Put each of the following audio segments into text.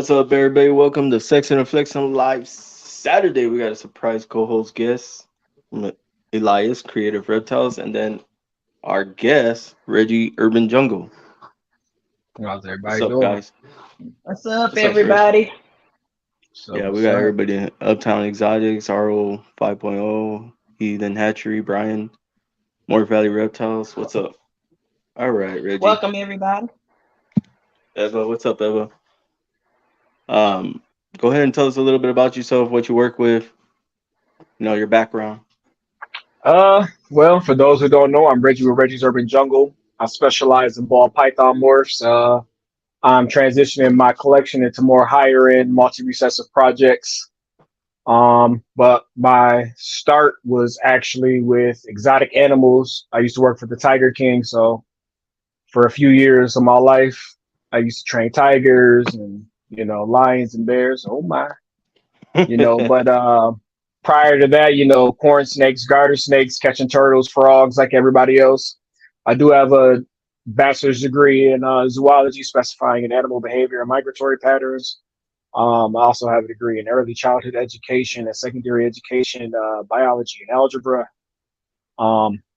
What's up, everybody? Welcome to Sexin and Flexin Live Saturday. We got a surprise co-host guest, Elias, Creative Reptiles, and then our guest, Reggie, Urban Jungle. How's What's everybody up, doing? guys? What's up, What's up, Reg? everybody? So Yeah, we what's got up? everybody in Uptown Exotics, RO 5.0, Heathen Hatchery, Brian, More Valley Reptiles. What's up? All right, Reggie. Welcome, everybody. Eva, what's up, Eva? Um, Go ahead and tell us a little bit about yourself, what you work with, your background. Well, for those who don't know, I'm Reggie with Reggie's Urban Jungle. I specialize in ball python morphs. I'm transitioning my collection into more higher end multi-recessive projects. But my start was actually with exotic animals. I used to work for the Tiger King, so for a few years of my life, I used to train tigers and lions and bears. Oh my. But prior to that, corn snakes, garter snakes, catching turtles, frogs, like everybody else. I do have a bachelor's degree in zoology, specifying in animal behavior and migratory patterns. I also have a degree in early childhood education and secondary education, biology and algebra.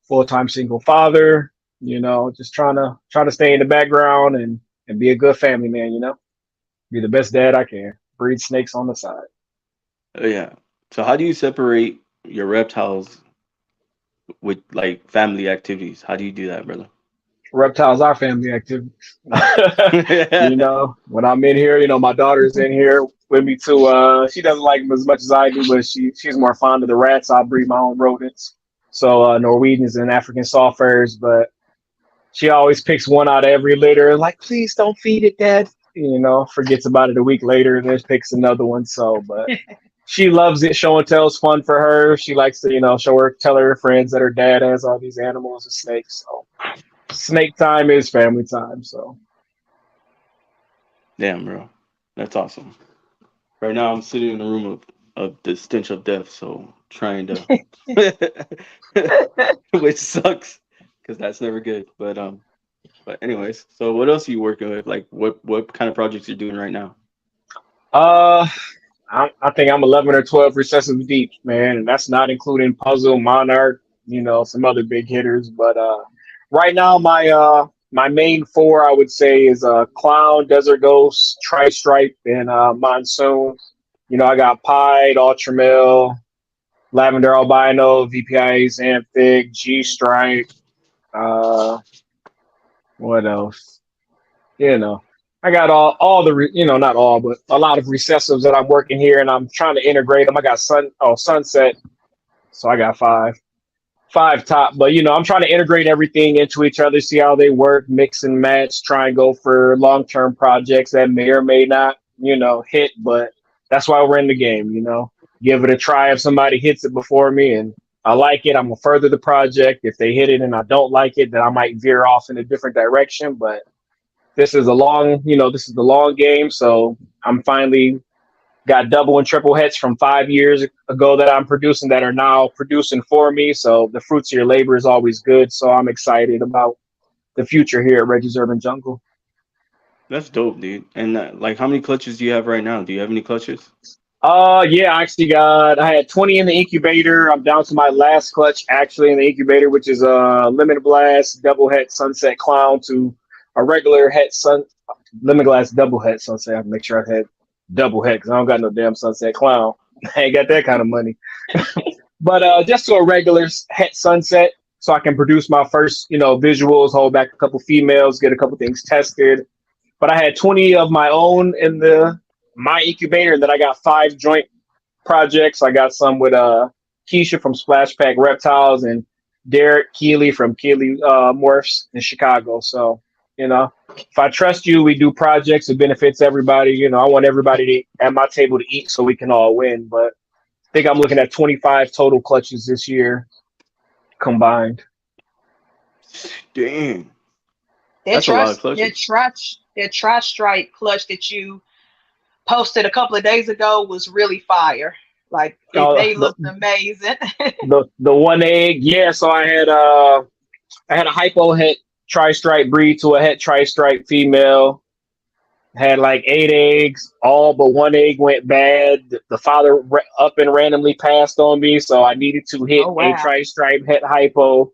Full-time single father. Just trying to stay in the background and be a good family man. Be the best dad I can. Breed snakes on the side. Yeah. So how do you separate your reptiles with like family activities? How do you do that, brother? Reptiles are family activities. When I'm in here, my daughter's in here with me too. She doesn't like them as much as I do, but she's more fond of the rats. I breed my own rodents. So Norwegians and African soft furs, but she always picks one out of every litter, like, please don't feed it, Dad. Forgets about it a week later and then picks another one. So, but she loves it. Show and tell is fun for her. She likes to, tell her friends that her dad has all these animals and snakes. So snake time is family time. So Damn, bro. That's awesome. Right now I'm sitting in a room of the stench of death, so trying to which sucks because that's never good. But anyways, so what else are you working with? Like what kind of projects you're doing right now? uh I think I'm 11 or 12 recessive deep, man, and that's not including puzzle, monarch, some other big hitters. But right now, my main four, I would say, is clown, desert ghost, tri-stripe, and monsoon. I got pied, ultramel, lavender albino, VPIs, amphib, G stripe. Uh, what else? I got all the not all, but a lot of recessives that I'm working here, and I'm trying to integrate them. I got sunset, so I got five top, but I'm trying to integrate everything into each other, see how they work, mix and match, try and go for long-term projects that may or may not hit, but that's why we're in the game. Give it a try. If somebody hits it before me and I like it, I'm gonna further the project. If they hit it and I don't like it, then I might veer off in a different direction. But this is the long game, so I'm finally got double and triple hits from 5 years ago that I'm producing that are now producing for me. So the fruits of your labor is always good. So I'm excited about the future here at Reggie's Urban Jungle. That's dope, dude. And like, how many clutches do you have right now? Do you have any clutches? Yeah, I had 20 in the incubator. I'm down to my last clutch actually in the incubator, which is a lemon blast double het sunset clown to a regular het lemon glass double het sunset. I have to make sure I had double het because I don't got no damn sunset clown. I ain't got that kind of money. But just to a regular het sunset, so I can produce my first, visuals, hold back a couple females, get a couple things tested. But I had 20 of my own in my incubator, and then I got 5 joint projects. I got some with Keisha from Splash Pack Reptiles and Derek Keeley from Keeley Morphs in Chicago. So, if I trust you, we do projects. It benefits everybody. I want everybody at my table to eat so we can all win. But I think I'm looking at 25 total clutches this year combined. Dang, That that's a lot of trust, clutches. that tri-stripe clutch that you posted a couple of days ago was really fire. Like Uh, they the, looked amazing. the one egg, yeah. So I had a hypo het tri-stripe breed to a het tri-stripe female. had like 8 eggs. All but one egg went bad. The father up and randomly passed on me, so I needed to hit Oh a wow. tri-stripe het hypo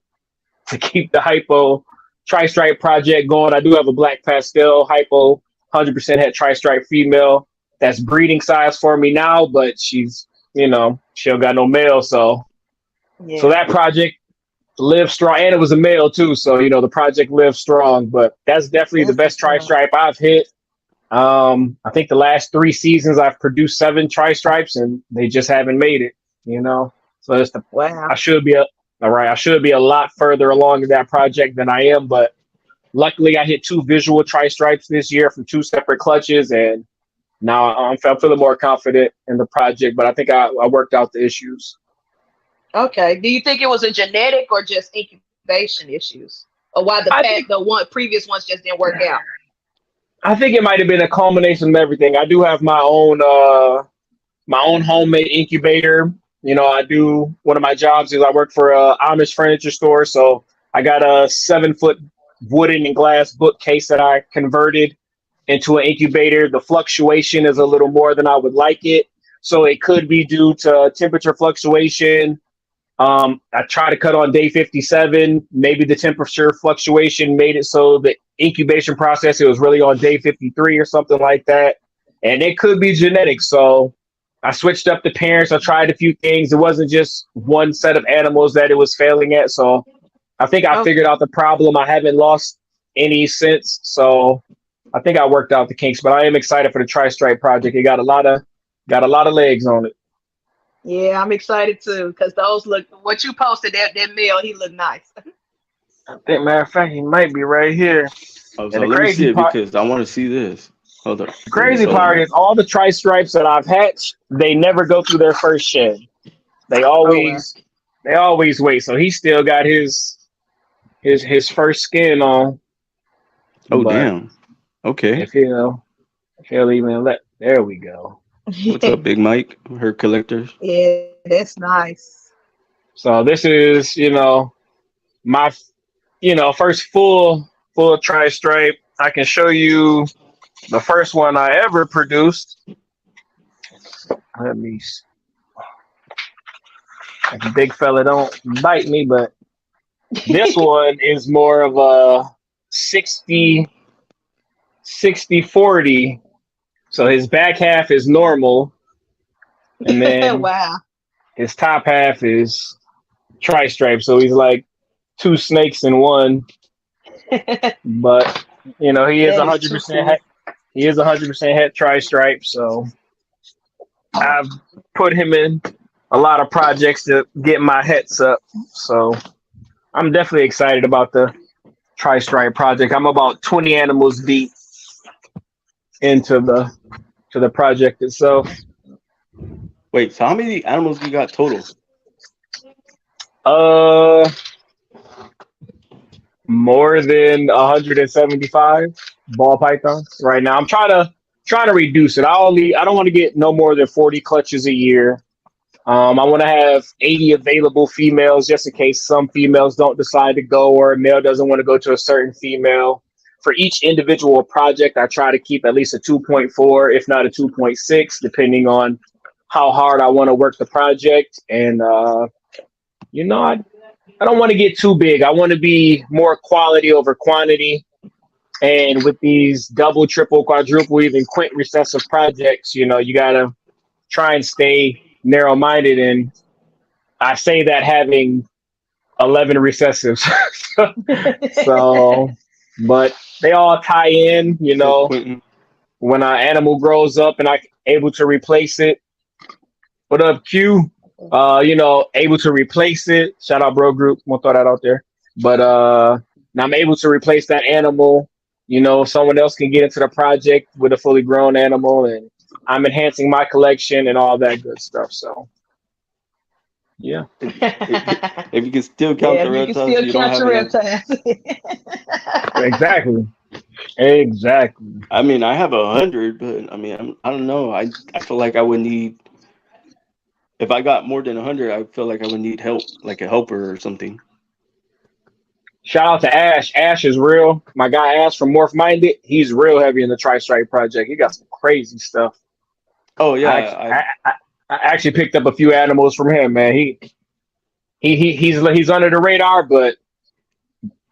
to keep the hypo tri-stripe project going. I do have a black pastel hypo, 100% het tri-stripe female that's breeding size for me now, but she's, she don't got no male, so Yeah. that project lived strong, and it was a male too, so the project lived strong. But that's definitely the That's best what's up. tri-stripe I've hit. I think the last 3 seasons I've produced 7 tri-stripes, and they just haven't made it. So Wow. I should be all right. I should be a lot further along in that project than I am, but luckily I hit 2 visual tri-stripes this year from 2 separate clutches, and now I'm feeling more confident in the project. But I think I worked out the issues. Okay. Do you think it was a genetic or just incubation issues, or why I think the one previous ones just didn't work out? I think it might have been a culmination of everything. I do have my own homemade incubator. I do, one of my jobs is I work for a Amish furniture store, so I got a 7-foot wooden and glass bookcase that I converted into an incubator. The fluctuation is a little more than I would like it, so it could be due to temperature fluctuation. I try to cut on day 57. Maybe the temperature fluctuation made it so the incubation process, it was really on day 53 or something like that. And it could be genetics. So I switched up the parents. I tried a few things. It wasn't just one set of animals that it was failing at. So I think I Okay. figured out the problem. I haven't lost any since. So I think I worked out the kinks, but I am excited for the tri-stripe project. It got a lot of legs on it. Yeah, I'm excited too because those look. What you posted, that male, he looked nice. I think, matter of fact, he might be right here. Oh, And so the let me see crazy it part, because I want to see this. Hold on. the Let me crazy tell part him. is all the tri-stripes that I've hatched, they never go through their first shed. They Oh well. always, they always wait. So he still got his first skin on. Oh, But damn. Okay. if if he'll even there we go. What's up, Big Mike? Her collectors. Yeah, that's nice. So this is, my, first full tri-stripe. I can show you the first one I ever produced. Let me. The big fella don't bite me, but this one is more of a 60-40. So his back half is normal, and then Wow. his top half is tri-stripe. So he's like 2 snakes in one. But he is That is too 100% cool. he is 100% het tri-stripe. So I've put him in a lot of projects to get my hets up. So I'm definitely excited about the tri-stripe project. I'm about 20 animals deep into the project itself. Wait, so how many animals you got total? Uh, More than 175 ball pythons right now. I'm trying to reduce it. I don't want to get no more than 40 clutches a year. I want to have 80 available females just in case some females don't decide to go or a male doesn't want to go to a certain female. For each individual project, I try to keep at least a 2.4, if not a 2.6, depending on how hard I want to work the project. And, I don't want to get too big. I want to be more quality over quantity. And with these double, triple, quadruple, even quint recessive projects, you got to try and stay narrow minded. And I say that having 11 recessives. So, but they all tie in, Said Quentin. when an animal grows up and I'm able to replace it. What up, Q? Able to replace it. Shout out, bro group. I'm gonna throw that out there. But now I'm able to replace that animal. Someone else can get into the project with a fully grown animal, and I'm enhancing my collection and all that good stuff. So, yeah, If you can still count Yeah, the if you can reptiles, still you don't count have your enough. reptiles. exactly, exactly. I mean, I have 100, but I mean, I don't know. I feel like I would need. If I got more than 100, I feel like I would need help, like a helper or something. Shout out to Ash. Ash is real. My guy Ash from Morph Minded, he's real heavy in the Tri Stripe project. He got some crazy stuff. Oh I yeah, actually, I actually picked up a few animals from him, man. He's under the radar, but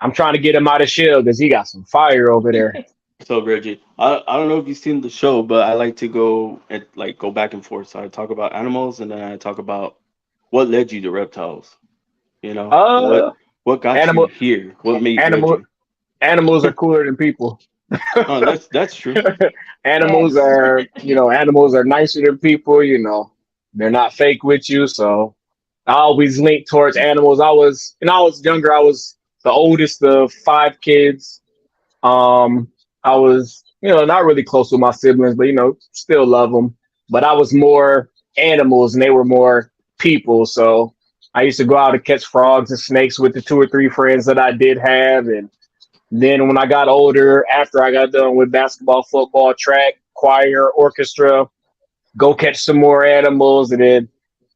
I'm trying to get him out of shell because he got some fire over there. so Reggie, I don't know if you've seen the show, but I like to go and like go back and forth. So I talk about animals, and then I talk about what led you to reptiles. You know, Uh, what got you animal, here? What made animal, Reggie? animals are cooler than people. Oh, that's true. Animals Yes. are, animals are nicer than people. They're not fake with you. So I always link towards animals. When I was younger, I was the oldest of five kids. Um, I was, not really close with my siblings, but still love them. But I was more animals, and they were more people. So I used to go out and catch frogs and snakes with the two or three friends that I did have, and then when I got older, after I got done with basketball, football, track, choir, orchestra, go catch some more animals. And then,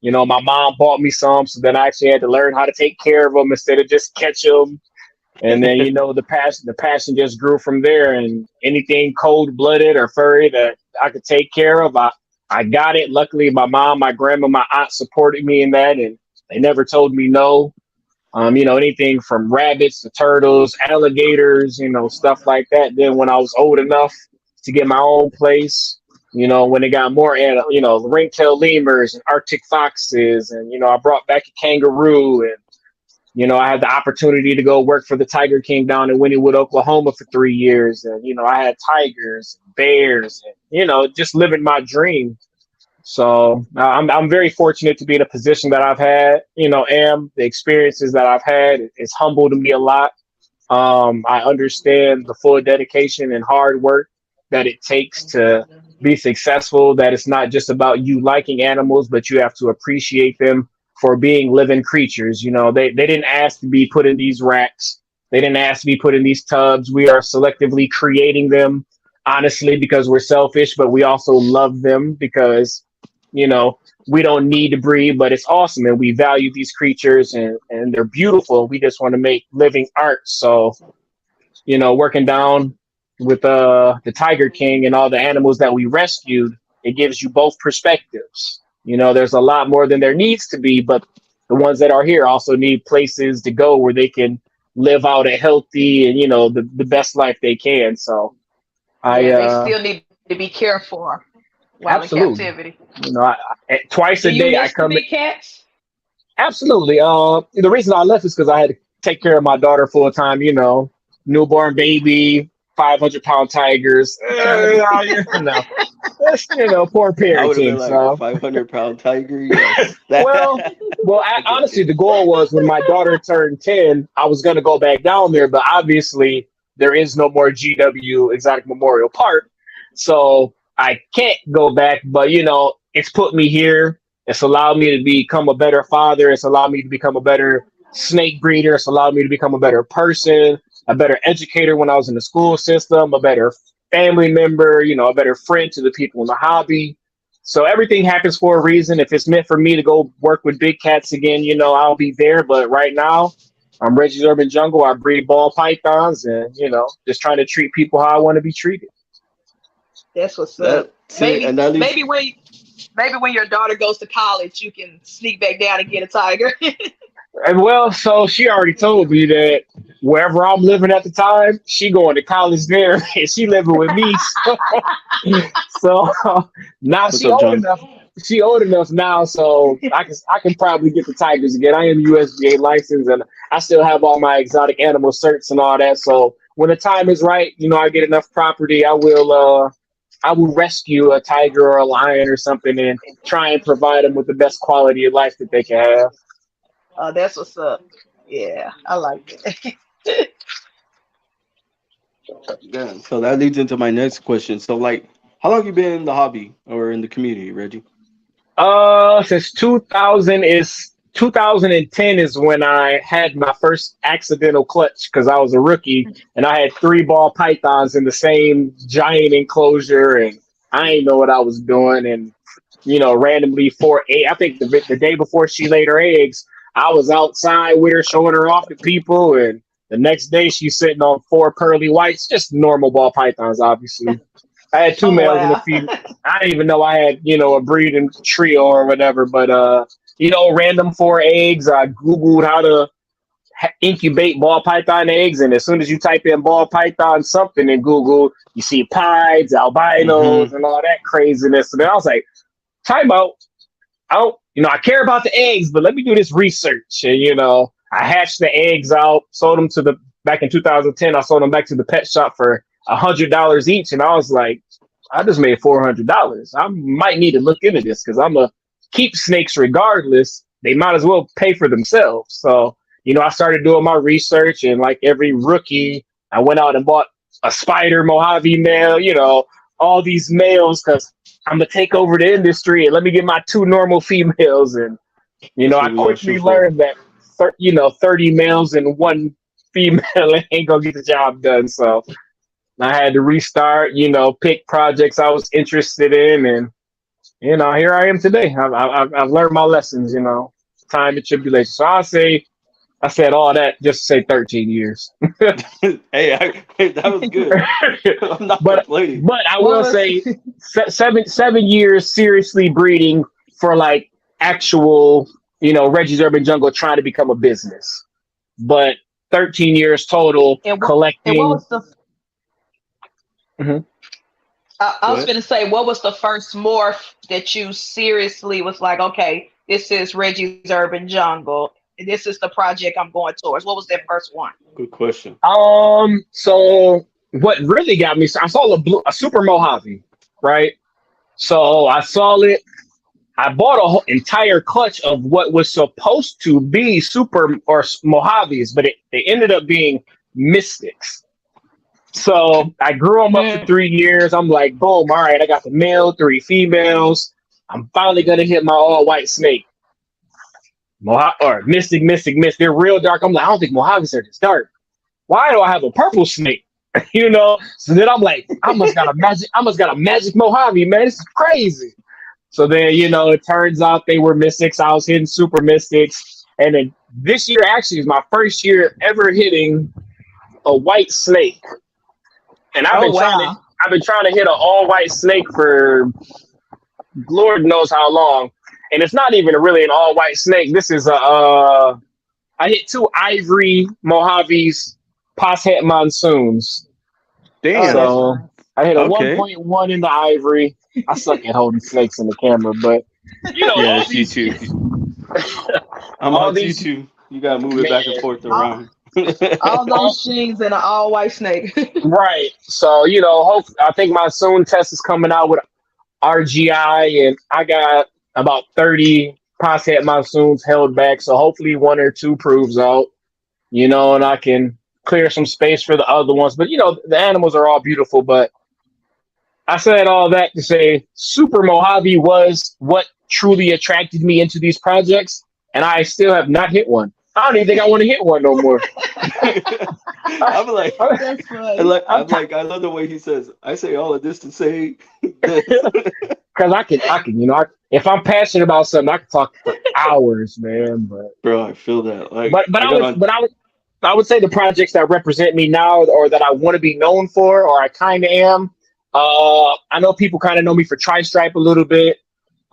my mom bought me some. So then I actually had to learn how to take care of them instead of just catch them. And then, the passion just grew from there. And anything cold blooded or furry that I could take care of, I got it. Luckily, my mom, my grandma, my aunt supported me in that. And they never told me no. Anything from rabbits to turtles, alligators, stuff like that. Then when I was old enough to get my own place, when it got more, the ring-tailed lemurs and Arctic foxes, and I brought back a kangaroo, and I had the opportunity to go work for the Tiger King down in Wynnewood, Oklahoma for 3 years, and I had tigers, and bears, and just living my dream. So I'm very fortunate to be in a position that I've had. The experiences that I've had is humbled me a lot. I understand the full dedication and hard work that it takes to be successful. That it's not just about you liking animals, but you have to appreciate them for being living creatures. They didn't ask to be put in these racks. They didn't ask to be put in these tubs. We are selectively creating them, honestly, because we're selfish, but we also love them because you know, we don't need to breed, but it's awesome. And we value these creatures and they're beautiful. We just want to make living art. So, working down with the Tiger King and all the animals that we rescued, it gives you both perspectives. There's a lot more than there needs to be, but the ones that are here also need places to go where they can live out a healthy and, the best life they can. So I, Yeah, they still need to be cared for while in absolutely. captivity. Twice Do a you day I miss the come in. big cats? Absolutely. The reason I left is because I had to take care of my daughter full time. Newborn baby, 500-pound tigers. No, that's poor I would have been parenting. like a So 500-pound tiger. Yes. well, I get honestly, you. the goal was when my daughter turned 10, I was going to go back down there, but obviously there is no more GW Exotic Memorial Park, so I can't go back. But it's put me here. It's allowed me to become a better father. It's allowed me to become a better snake breeder. It's allowed me to become a better person, a better educator when I was in the school system, a better family member, a better friend to the people in the hobby. So everything happens for a reason. If it's meant for me to go work with big cats again, I'll be there. But right now, I'm Reggie's Urban Jungle. I breed ball pythons and, just trying to treat people how I want to be treated. That's what's up. That see, Maybe, and that leads. maybe when your daughter goes to college, you can sneak back down and get a tiger. And well, so she already told me that wherever I'm living at the time, she going to college there and she living with me. So now What's she up, old John? enough. She old enough now, so I can probably get the tigers again. I am USDA licensed, and I still have all my exotic animal certs and all that. So when the time is right, I get enough property, I will rescue a tiger or a lion or something and try and provide them with the best quality of life that they can have. That's what's up. Yeah, I like it. Yeah. So that leads into my next question. So, like, how long you been in the hobby or in the community, Reggie? Since 2010 is when I had my first accidental clutch because I was a rookie and I had three ball pythons in the same giant enclosure and I didn't know what I was doing and randomly I think the day before she laid her eggs, I was outside with her showing her off to people and The next day, she's sitting on 4 pearly whites, just normal ball pythons, obviously. I had 2 Oh males and a wow. female. I didn't even know I had, a breeding trio or whatever, but, random 4 eggs. I Googled how to incubate ball python eggs, and as soon as you type in ball python something in Google, you see pieds, albinos, and all that craziness. And then I was like, time out. I care about the eggs, but let me do this research. And, I hatched the eggs out, sold them back in 2010, I sold them back to the pet shop for $100 each. And I was like, I just made $400. I might need to look into this because I'm going to keep snakes regardless. They might as well pay for themselves. So, I started doing my research, and like every rookie, I went out and bought a spider Mojave male, all these males because I'm going to take over the industry and let me get my 2 normal females. And, I quickly learned that, 30 males and 1 female ain't going to get the job done. So I had to restart, pick projects I was interested in. And, here I am today. I've learned my lessons, time and tribulation. So I said all that just to say 13 years. Hey, that was good. I'm not complaining. But I will say 7 years seriously breeding for like actual, Reggie's Urban Jungle trying to become a business. But 13 years total collecting. And what was the? Mhm. I was going to say, what was the first morph that you seriously was like, okay, this is Reggie's Urban Jungle. This is the project I'm going towards. What was that first one? Good question. So what really got me, I saw a Super Mojave, right? So I saw it. I bought a whole entire clutch of what was supposed to be Super or Mojaves, but they ended up being Mystics. So I grew them up for 3 years. I'm like, boom, all right, I got the male, 3 females. I'm finally going to hit my all-white snake. Mystic. They're real dark. I'm like, I don't think Mojaves are this dark. Why do I have a purple snake? So then I'm like, I must got a magic Mojave, man. This is crazy. So then, it turns out they were Mystics. I was hitting Super Mystics. And then this year actually is my first year ever hitting a white snake. And I've been trying to hit an all-white snake for Lord knows how long. And it's not even really an all-white snake. This is I hit 2 ivory Mojaves, Poshet Monsoons. Damn. So I hit a 1.1 in the ivory. I suck at holding snakes in the camera, but yeah, it's YouTube. I'm on YouTube. You gotta move it back and forth around. All those shings and an all-white snake. Right. So, I think my Monsoon test is coming out with RGI, and I got about 30 Poshet Monsoons held back. So hopefully 1 or 2 proves out, and I can clear some space for the other ones. But, the animals are all beautiful. But I said all that to say Super Mojave was what truly attracted me into these projects. And I still have not hit one. I don't even think I want to hit one no more. I'm like, That's funny. I love the way he says, I say all of this to say because I can, if I'm passionate about something, I can talk for hours, man. But bro, I feel that. Like, I would say the projects that represent me now, or that I want to be known for, or I kind of am. I know people kind of know me for Tri-Stripe a little bit.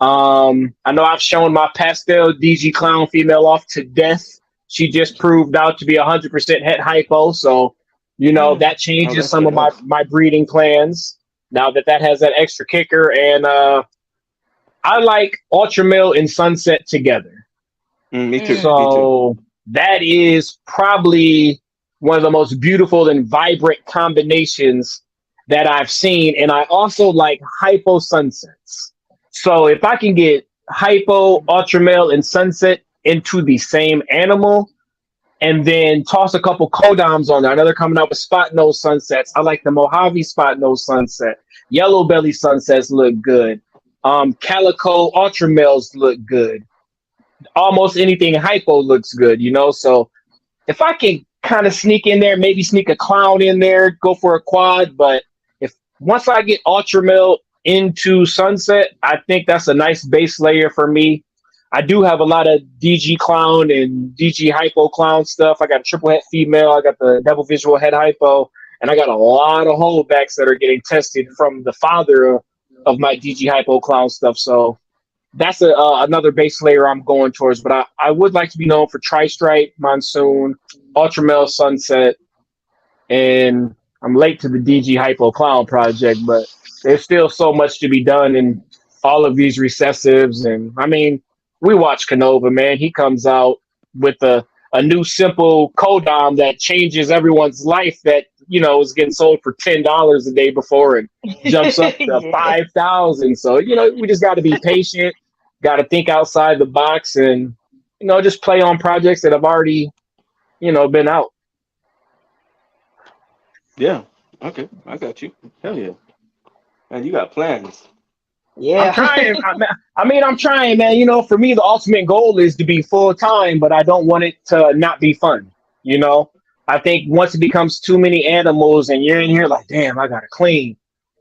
I know I've shown my pastel DG Clown female off to death. She just proved out to be 100% het hypo. So, that changes some of my breeding plans now that has that extra kicker. And I like Ultra Male and Sunset together. Me too. So that is probably one of the most beautiful and vibrant combinations that I've seen. And I also like hypo sunsets. So if I can get hypo, ultra male, and sunset into the same animal, and then toss a couple codoms on there. I know they're coming out with spot nose sunsets. I like the Mojave spot nose sunset. Yellow belly sunsets look good. Calico ultra males look good. Almost anything hypo looks good, So if I can kind of sneak in there, maybe sneak a clown in there, go for a quad. But once I get ultra male into sunset, I think that's a nice base layer for me. I do have a lot of DG clown and DG hypo clown stuff. I got a triple head female. I got the double visual head hypo, and I got a lot of holdbacks that are getting tested from the father of my DG hypo clown stuff. So that's another base layer I'm going towards. But I would like to be known for Tri-Stripe, Monsoon, Ultramel, Sunset, and I'm late to the DG hypo clown project, but there's still so much to be done in all of these recessives. And I mean, we watch Canova, man. He comes out with a new simple codom that changes everyone's life that, you know, was getting sold for $10 a day before and jumps up to Yeah. 5,000. So, you know, we just got to be patient, got to think outside the box and, you know, just play on projects that have already, you know, been out. Yeah. Okay. I got you. Hell yeah. And you got plans. I'm Yeah. trying. I'm trying, man. You know, for me, the ultimate goal is to be full time, but I don't want it to not be fun. You know, I think once it becomes too many animals and you're in here like, damn, I gotta clean.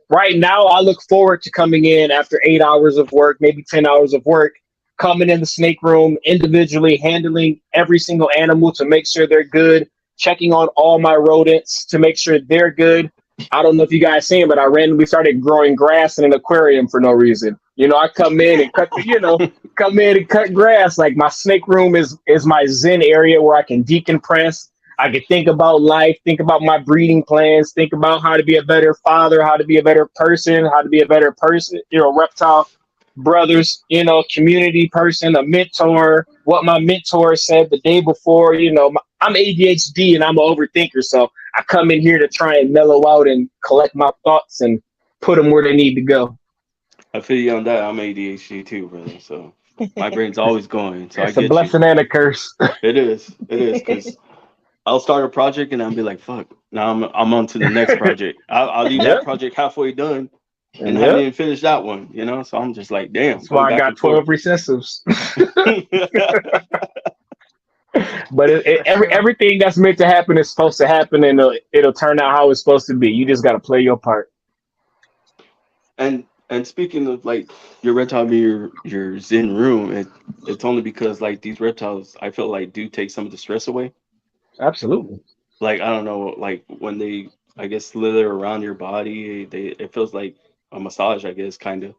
Right now, I look forward to coming in after 8 hours of work, maybe 10 hours of work, coming in the snake room, individually handling every single animal to make sure they're good, checking on all my rodents to make sure they're good. I don't know if you guys seen, but I randomly started growing grass in an aquarium for no reason. You know, I come in and cut grass. Like my snake room is my zen area where I can decompress. I can think about life, think about my breeding plans, think about how to be a better father, how to be a better person, you know, reptile brothers, you know, community person, a mentor, what my mentor said the day before, you know, I'm ADHD and I'm an overthinker. So I come in here to try and mellow out and collect my thoughts and put them where they need to go. I feel you on that. I'm ADHD too, brother. So my brain's always going. So I It's a get you. blessing and a curse. It is. It is because I'll start a project and I'll be like, "Fuck!" Now I'm on to the next project. I'll leave that Yep. project halfway done and haven't Yep. even finished that one. You know, so I'm just like, "Damn," That's going why I back got and forth. 12 recessives. But For sure. everything that's meant to happen is supposed to happen, and it'll turn out how it's supposed to be. You just got to play your part. And speaking of like your reptile being your zen room, it's only because like these reptiles, I feel like do take some of the stress away. Absolutely. Like I don't know, like when they I guess slither around your body, they it feels like a massage, I guess, kind of.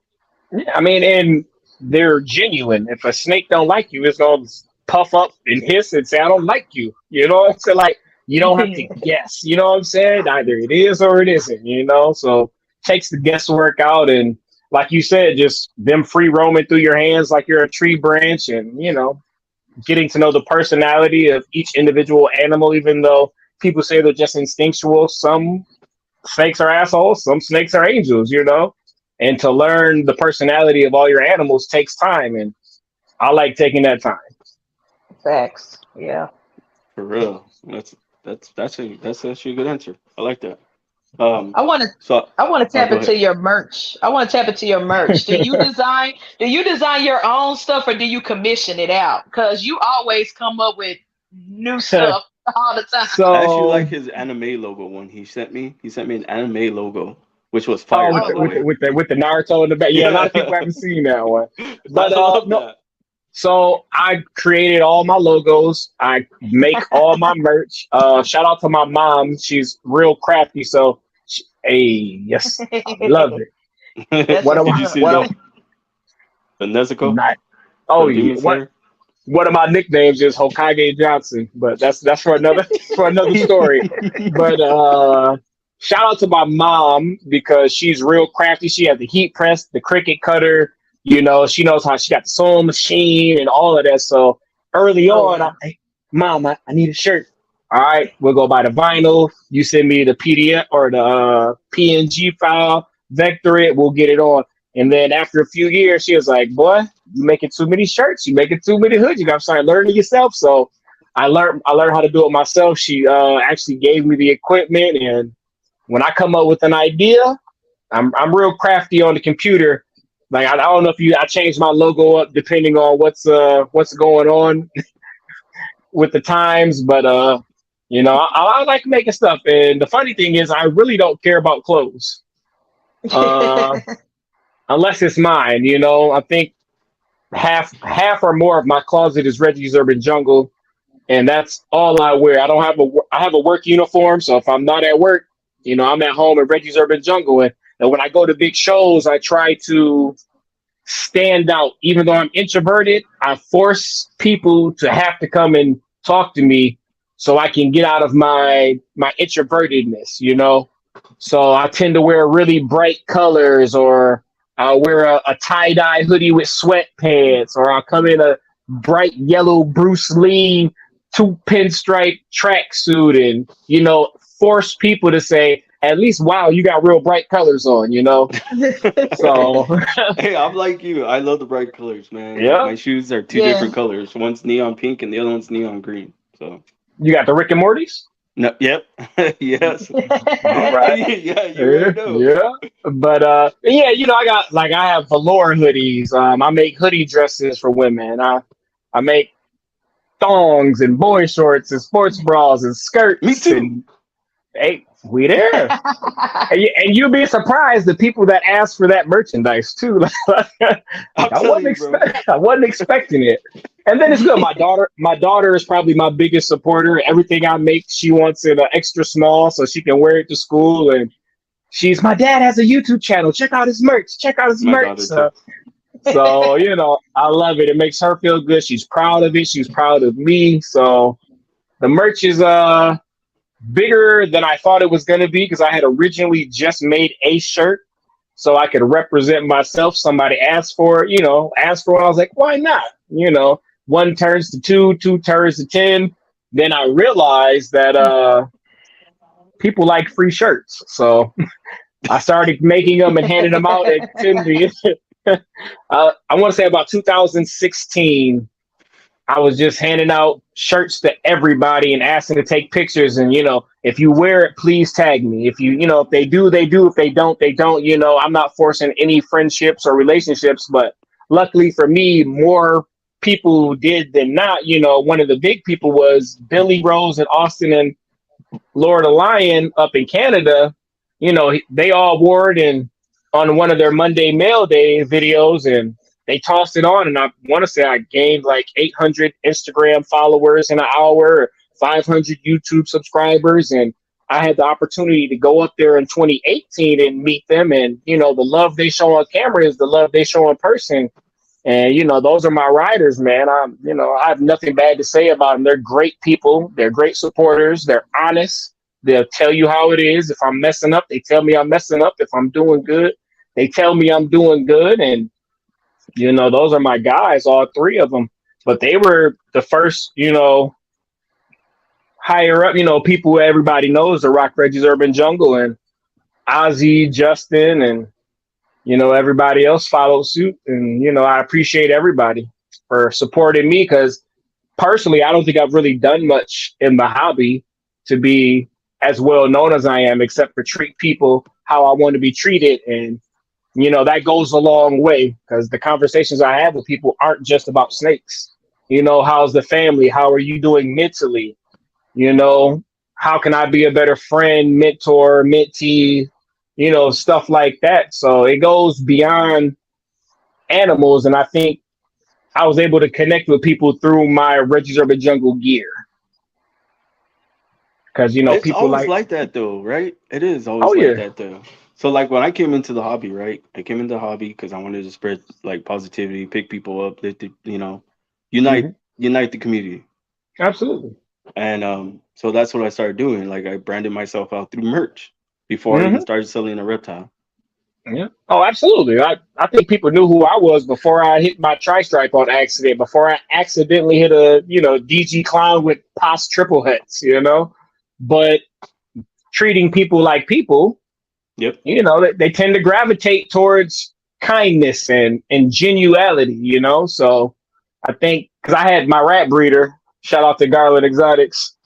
Yeah, I mean, and they're genuine. If a snake don't like you, it's gonna puff up and hiss and say, "I don't like you." You know what I'm saying? Like you don't have to guess. You know what I'm saying? Either it is or it isn't. You know, so takes the guesswork out, and like you said, just them free roaming through your hands like you're a tree branch, and you know, getting to know the personality of each individual animal. Even though people say they're just instinctual, some snakes are assholes, some snakes are angels. You know, and to learn the personality of all your animals takes time, and I like taking that time. Facts. Yeah. For real. That's actually a good answer. I like that. I want to So I want to tap go ahead. into your merch. I want to tap into your merch. Do you design your own stuff or do you commission it out? Because you always come up with new stuff all the time. I actually So, like his anime logo one he sent me. He sent me an anime logo, which was oh, fire, with by Oh, the the with wow. the way. with the with the Naruto in the back. Yeah, a lot of people I haven't seen that one. But love no, that. so I created all my logos. I make all my merch. Shout out to my mom. She's real crafty. So, hey, yes, I love it. That's What what's am Did I? you up. see What am the Nezuko not? Oh from yeah. Demon Slayer? One of my nicknames is Hokage Johnson, but that's for another for another story. But shout out to my mom because she's real crafty. She has the heat press, the cricket cutter. You know, she knows how she got the sewing machine and all of that. So early Oh on, wow. hey, mom, I need a shirt. All right, we'll go buy the vinyl. You send me the PDF or the PNG file, vector it. We'll get it on. And then after a few years, she was like, "Boy, you making too many shirts. You making too many hoods. You got to start learning yourself." So I learned how to do it myself. She actually gave me the equipment, and when I come up with an idea, I'm real crafty on the computer. Like I don't know if I changed my logo up depending on what's going on with the times, but you know I like making stuff. And the funny thing is, I really don't care about clothes uh, unless it's mine. You know, I think half or more of my closet is Reggie's Urban Jungle, and that's all I wear. I have a work uniform, so if I'm not at work, I'm at home at Reggie's Urban Jungle, and when I go to big shows, I try to stand out. Even though I'm introverted, I force people to have to come and talk to me so I can get out of my introvertedness. So I tend to wear really bright colors, or I'll wear a tie-dye hoodie with sweatpants, or I'll come in a bright yellow Bruce Lee two pinstripe tracksuit and, force people to say, at least, wow, you got real bright colors on. So, Hey, I'm like you. I love the bright colors, man. Like, yeah, my shoes are two different colors. One's neon pink and the other one's neon green. So you got the Rick and Morty's? no, yep, yes. All right. Yeah, you already know. Yeah. But yeah, I have velour hoodies. I make hoodie dresses for women. I make thongs and boy shorts and sports bras and skirts. Me too. And hey, we there. And you'll be surprised the people that ask for that merchandise too. I wasn't expecting it. And then it's good. My daughter is probably my biggest supporter. Everything I make, she wants it extra small so she can wear it to school. And my dad has a YouTube channel. Check out his merch. Check out his merch. So I love it. It makes her feel good. She's proud of it. She's proud of me. So the merch is bigger than I thought it was going to be, because I had originally just made a shirt so I could represent myself. Somebody asked for it, I was like, why not? One turns to two turns to 10. Then I realized that people like free shirts. So I started making them and handing them out at 10. I want to say about 2016. I was just handing out shirts to everybody and asking to take pictures. And, if you wear it, please tag me. If if they do, they do. If they don't, they don't. I'm not forcing any friendships or relationships. But luckily for me, more people did than not. One of the big people was Billy Rose in Austin and Lord of Lion up in Canada. They all wore it and on one of their Monday Mail Day videos, and they tossed it on, and I want to say I gained like 800 Instagram followers in an hour, 500 YouTube subscribers, and I had the opportunity to go up there in 2018 and meet them, and the love they show on camera is the love they show in person, and those are my riders, man. I have nothing bad to say about them. They're great people. They're great supporters. They're honest. They'll tell you how it is. If I'm messing up, they tell me I'm messing up. If I'm doing good, they tell me I'm doing good, and those are my guys, all three of them. But they were the first, higher up, people everybody knows to rock Reggie's Urban Jungle, and Ozzy, Justin, and, everybody else followed suit. And, I appreciate everybody for supporting me, because personally, I don't think I've really done much in the hobby to be as well known as I am, except for treat people how I want to be treated. And that goes a long way, because the conversations I have with people aren't just about snakes. How's the family? How are you doing mentally? How can I be a better friend, mentor, mentee, stuff like that. So it goes beyond animals. And I think I was able to connect with people through my Reggie's Urban Jungle gear. Because, It's people always like that though, right? It is always like that though. So like when I came into the hobby, right? I came into the hobby because I wanted to spread like positivity, pick people up, lift unite the community. Absolutely. And so that's what I started doing. Like I branded myself out through merch before I even started selling a reptile. Yeah. Oh, absolutely. I think people knew who I was before I hit my tri-stripe on accident, before I accidentally hit a, DG clown with POS triple hits, But treating people like people, yep. They tend to gravitate towards kindness and genuality, So I think, because I had my rat breeder, shout out to Garland Exotics.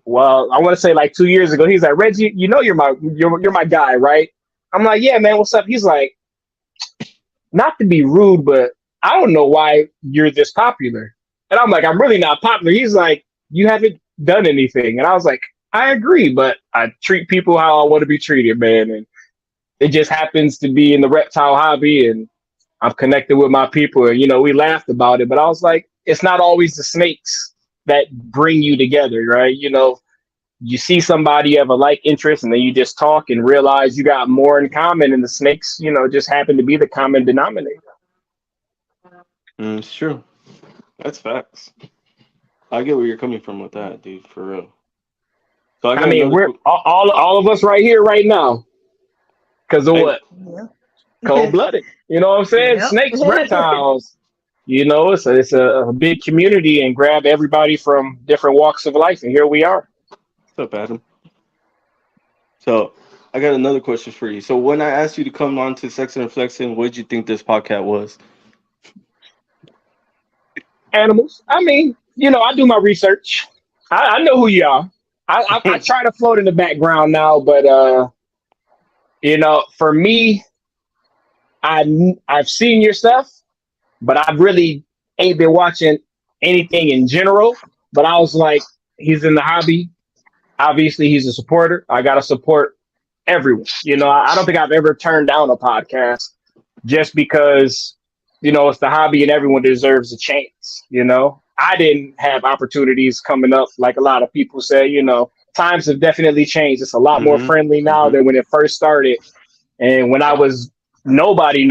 Well, I want to say like 2 years ago, he's like, Reggie, you're my guy, right? I'm like, yeah, man, what's up? He's like, not to be rude, but I don't know why you're this popular. And I'm like, I'm really not popular. He's like, you haven't done anything. And I was like, I agree, but I treat people how I want to be treated, man. And it just happens to be in the reptile hobby. And I'm connected with my people, and we laughed about it. But I was like, it's not always the snakes that bring you together, right? You see somebody you have a like interest, and then you just talk and realize you got more in common, and the snakes, just happen to be the common denominator. It's true. That's facts. I get where you're coming from with that, dude. For real. So I I got mean, another. we're all of us right here, right now, because of Hey, what? Yeah. Cold blooded. You know what I'm saying? Yep. Snakes, reptiles. It's a big community and grab everybody from different walks of life, and here we are. what's up, Adam? So I got another question for you. So when I asked you to come on to Sexin and Flexin, what did you think this podcast was? Animals. I mean, I do my research. I know who you are. I try to float in the background now, but for me, I've seen your stuff, but I really ain't been watching anything in general. But I was like, he's in the hobby. Obviously, he's a supporter. I gotta support everyone. I don't think I've ever turned down a podcast just because it's the hobby and everyone deserves a chance. I didn't have opportunities coming up like a lot of people say. Times have definitely changed. It's a lot more Mm-hmm. friendly now Mm-hmm. than when it first started. And when I was nobody,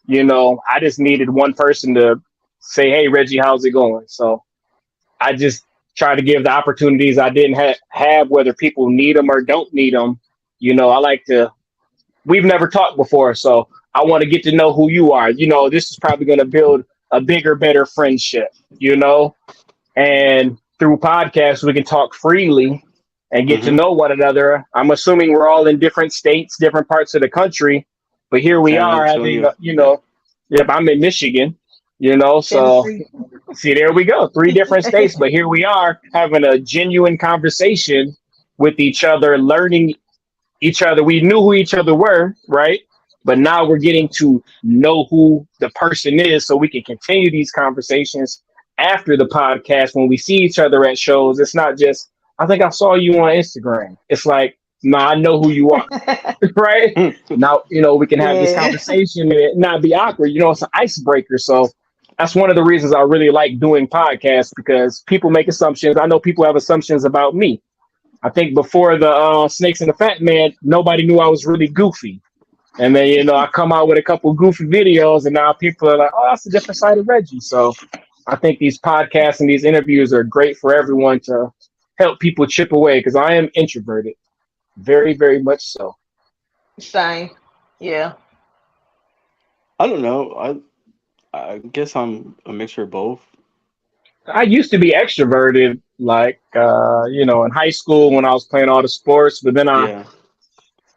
I just needed one person to say, "Hey, Reggie, how's it going?" So I just try to give the opportunities I didn't have, whether people need them or don't need them. I like to. We've never talked before, so I want to get to know who you are. This is probably going to build a bigger, better friendship. And through podcasts, we can talk freely and get to Mm-hmm. know one another. I'm assuming we're all in different states, different parts of the country, but here we San are having, Antonio. Yeah. yep, I'm in Michigan, so Tennessee. see, there we go, three different states, but here we are having a genuine conversation with each other, learning each other. We knew who each other were, right? But now we're getting to know who the person is so we can continue these conversations after the podcast when we see each other at shows. It's not just, I think I saw you on Instagram. It's like, no, I know who you are, right? Now, we can have this Yeah. conversation and it not be awkward. It's an icebreaker. So that's one of the reasons I really like doing podcasts because people make assumptions. I know people have assumptions about me. I think before the Snakes and the Fat Man, nobody knew I was really goofy. And then, I come out with a couple goofy videos, and now people are like, oh, that's a different side of Reggie. So I think these podcasts and these interviews are great for everyone to help people chip away because I am introverted. Very, very much so. Same. Yeah. I don't know. I guess I'm a mixture of both. I used to be extroverted, like, in high school when I was playing all the sports, but then I Yeah.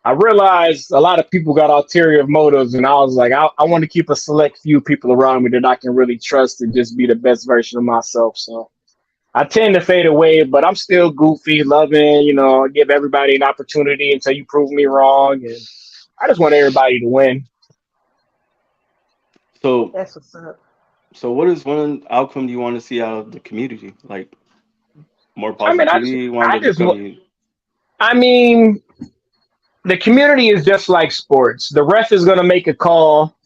I realized a lot of people got ulterior motives, and I was like, I want to keep a select few people around me that I can really trust and just be the best version of myself. So I tend to fade away, but I'm still goofy, loving, give everybody an opportunity until you prove me wrong. And I just want everybody to win. So That's what's up. so what is one outcome you want to see out of the community? Like more I mean, positivity? You want I there to just, come? I mean, the community is just like sports. The ref is going to make a call.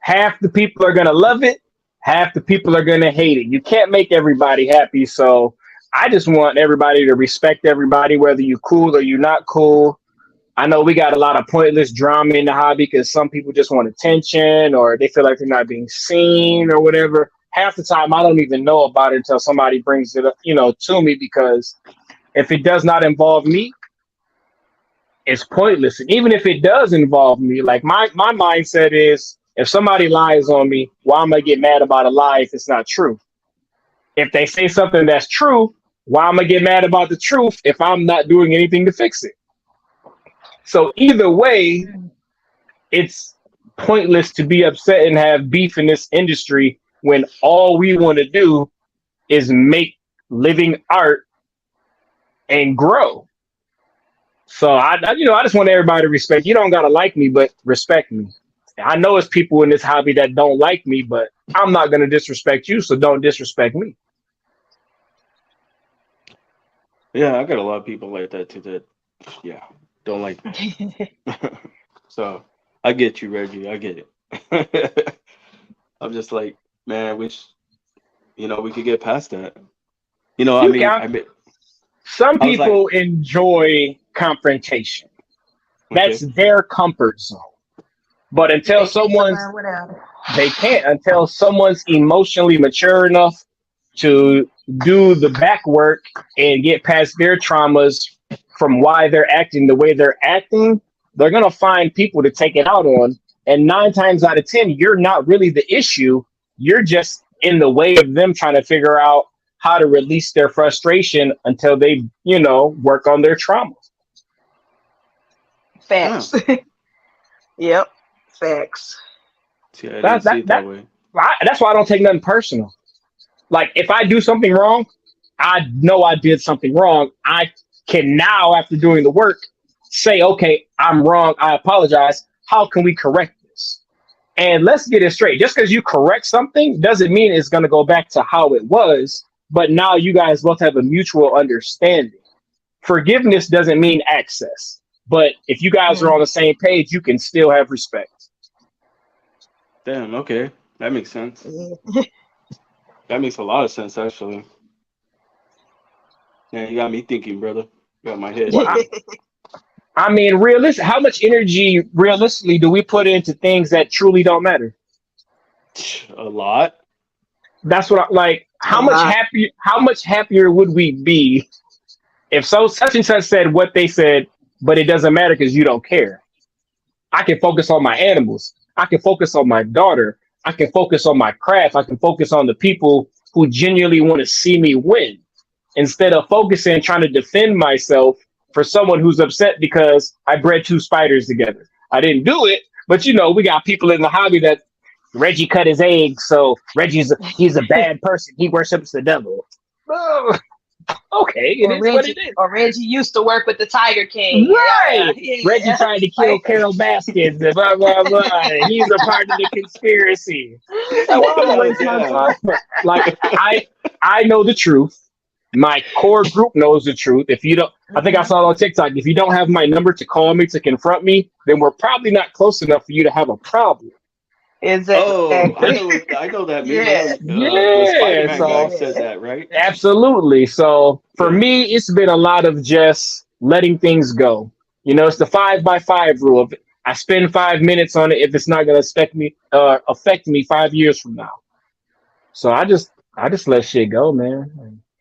Half the people are going to love it. Half the people are going to hate it. You can't make everybody happy. So I just want everybody to respect everybody, whether you're cool or you're not cool. I know we got a lot of pointless drama in the hobby because some people just want attention or they feel like they're not being seen or whatever. Half the time, I don't even know about it until somebody brings it up, to me because if it does not involve me, it's pointless. And even if it does involve me, like my mindset is if somebody lies on me, why am I get mad about a lie if it's not true? If they say something that's true, why am I get mad about the truth if I'm not doing anything to fix it? So either way, it's pointless to be upset and have beef in this industry when all we want to do is make living art and grow. So I just want everybody to respect. You don't gotta like me, but respect me. I know it's people in this hobby that don't like me, but I'm not gonna disrespect you, so don't disrespect me. Yeah, I got a lot of people like that too. That yeah, don't like me. So I get you, Reggie. I get it. I'm just like, man, I wish we could get past that. I You mean, can. Some I was like, people enjoy confrontation. That's okay, their comfort zone. But They can't survive without it. they can't until someone's emotionally mature enough to do the back work and get past their traumas from why they're acting the way they're acting, they're gonna find people to take it out on. And 9 times out of 10, you're not really the issue. You're just in the way of them trying to figure out how to release their frustration until they, work on their trauma. huh. Facts. Yep. Facts. See, I didn't That see that it that that way. that's why I don't take nothing personal. Like if I do something wrong, I know I did something wrong. I can now, after doing the work, say, okay, I'm wrong. I apologize. How can we correct this? And let's get it straight. Just because you correct something doesn't mean it's going to go back to how it was. But now you guys both have a mutual understanding. Forgiveness doesn't mean access. But if you guys are on Mm. the same page, you can still have respect. Damn. Okay, that makes sense. Yeah. That makes a lot of sense, actually. Yeah, you got me thinking, brother. You got my head Well, I, thinking. I mean, how much energy realistically do we put into things that truly don't matter? A lot. That's what I like. A lot. How much happier would we be if such and such said what they said, but it doesn't matter because you don't care? I can focus on my animals. I can focus on my daughter. I can focus on my craft. I can focus on the people who genuinely want to see me win instead of focusing trying to defend myself for someone who's upset because I bred two spiders together. I didn't do it, but we got people in the hobby that Reggie cut his eggs, so he's a bad person. He worships the devil. Oh, okay, it Or is what Reggie, it is. or Reggie used to work with the Tiger King. Yeah, Right. Reggie yeah. tried to kill Like, Carol Baskins and blah blah blah. He's a part of the conspiracy. Like, why am I God waste my damn. time? Like I know the truth. My core group knows the truth. If you don't, I think I mhm. saw it on TikTok. If you don't have my number to call me to confront me, then we're probably not close enough for you to have a problem. Oh, I Exactly. know. I know that meme. That Yeah. was the Yeah. Spider-Man guy So said Yeah. that, right? absolutely. So for Yeah. me, it's been a lot of just letting things go. It's the 5 by 5 rule. If I spend 5 minutes on it, if it's not going to affect me 5 years from now. So I just let shit go, man.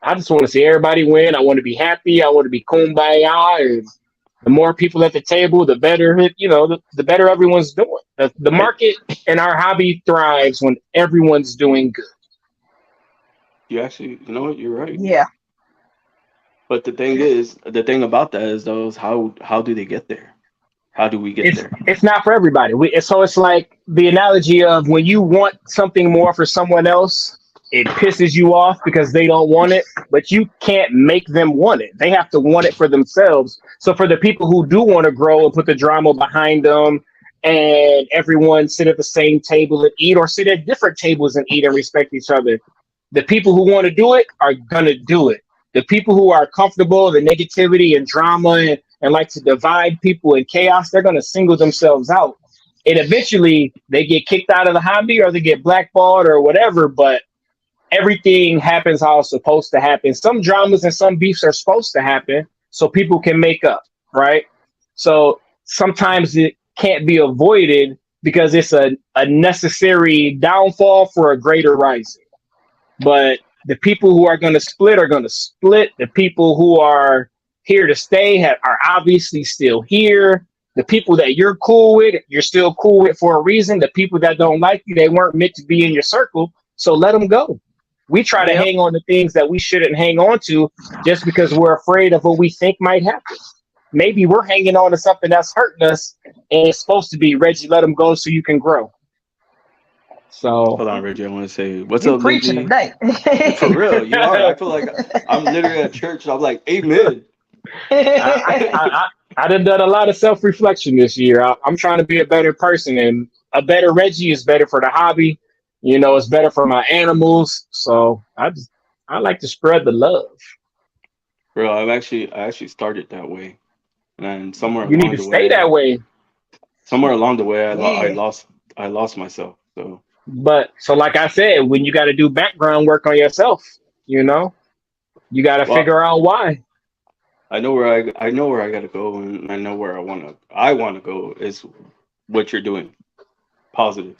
I just want to see everybody win. I want to be happy. I want to be kumbaya. And the more people at the table, the better the better everyone's doing. The I market and our hobby thrives when everyone's doing good. you actually, you know what? You're right. Yeah. But the thing about that is those how do they get there? How do we get it's there? it's not for everybody. So it's like the analogy of when you want something more for someone else, it pisses you off because they don't want it, but you can't make them want it. They have to want it for themselves. So for the people who do want to grow and put the drama behind them and everyone sit at the same table and eat or sit at different tables and eat and respect each other, the people who want to do it are gonna do it. The people who are comfortable, the negativity and drama and like to divide people in chaos, they're gonna single themselves out. And eventually they get kicked out of the hobby or they get blackballed or whatever, but everything happens how it's supposed to happen. Some dramas and some beefs are supposed to happen so people can make up, right? So sometimes it can't be avoided because it's a necessary downfall for a greater rising. But the people who are going to split are going to split. The people who are here to stay are obviously still here. The people that you're cool with, you're still cool with for a reason. The people that don't like you, they weren't meant to be in your circle. So let them go. We try to Yep. hang on to things that we shouldn't hang on to just because we're afraid of what we think might happen. Maybe we're hanging on to something that's hurting us, and it's supposed to be Reggie, let them go so you can grow. So Hold on, Reggie. I want to say, what's You up, preaching Lindsay? today. For real, you are. I feel like I'm literally at church. I'm like, Amen. I, I, I done a lot of self reflection this year. I'm trying to be a better person, and a better Reggie is better for the hobby. It's better for my animals. So I like to spread the love. Bro, I actually started that way, and then You need to stay that way. somewhere along the way, Yeah. I lost myself. So But so, like I said, when you got to do background work on yourself, you know, you got to well, figure out why. I know where I gotta go, and I know where I wanna go is what you're doing. Positive.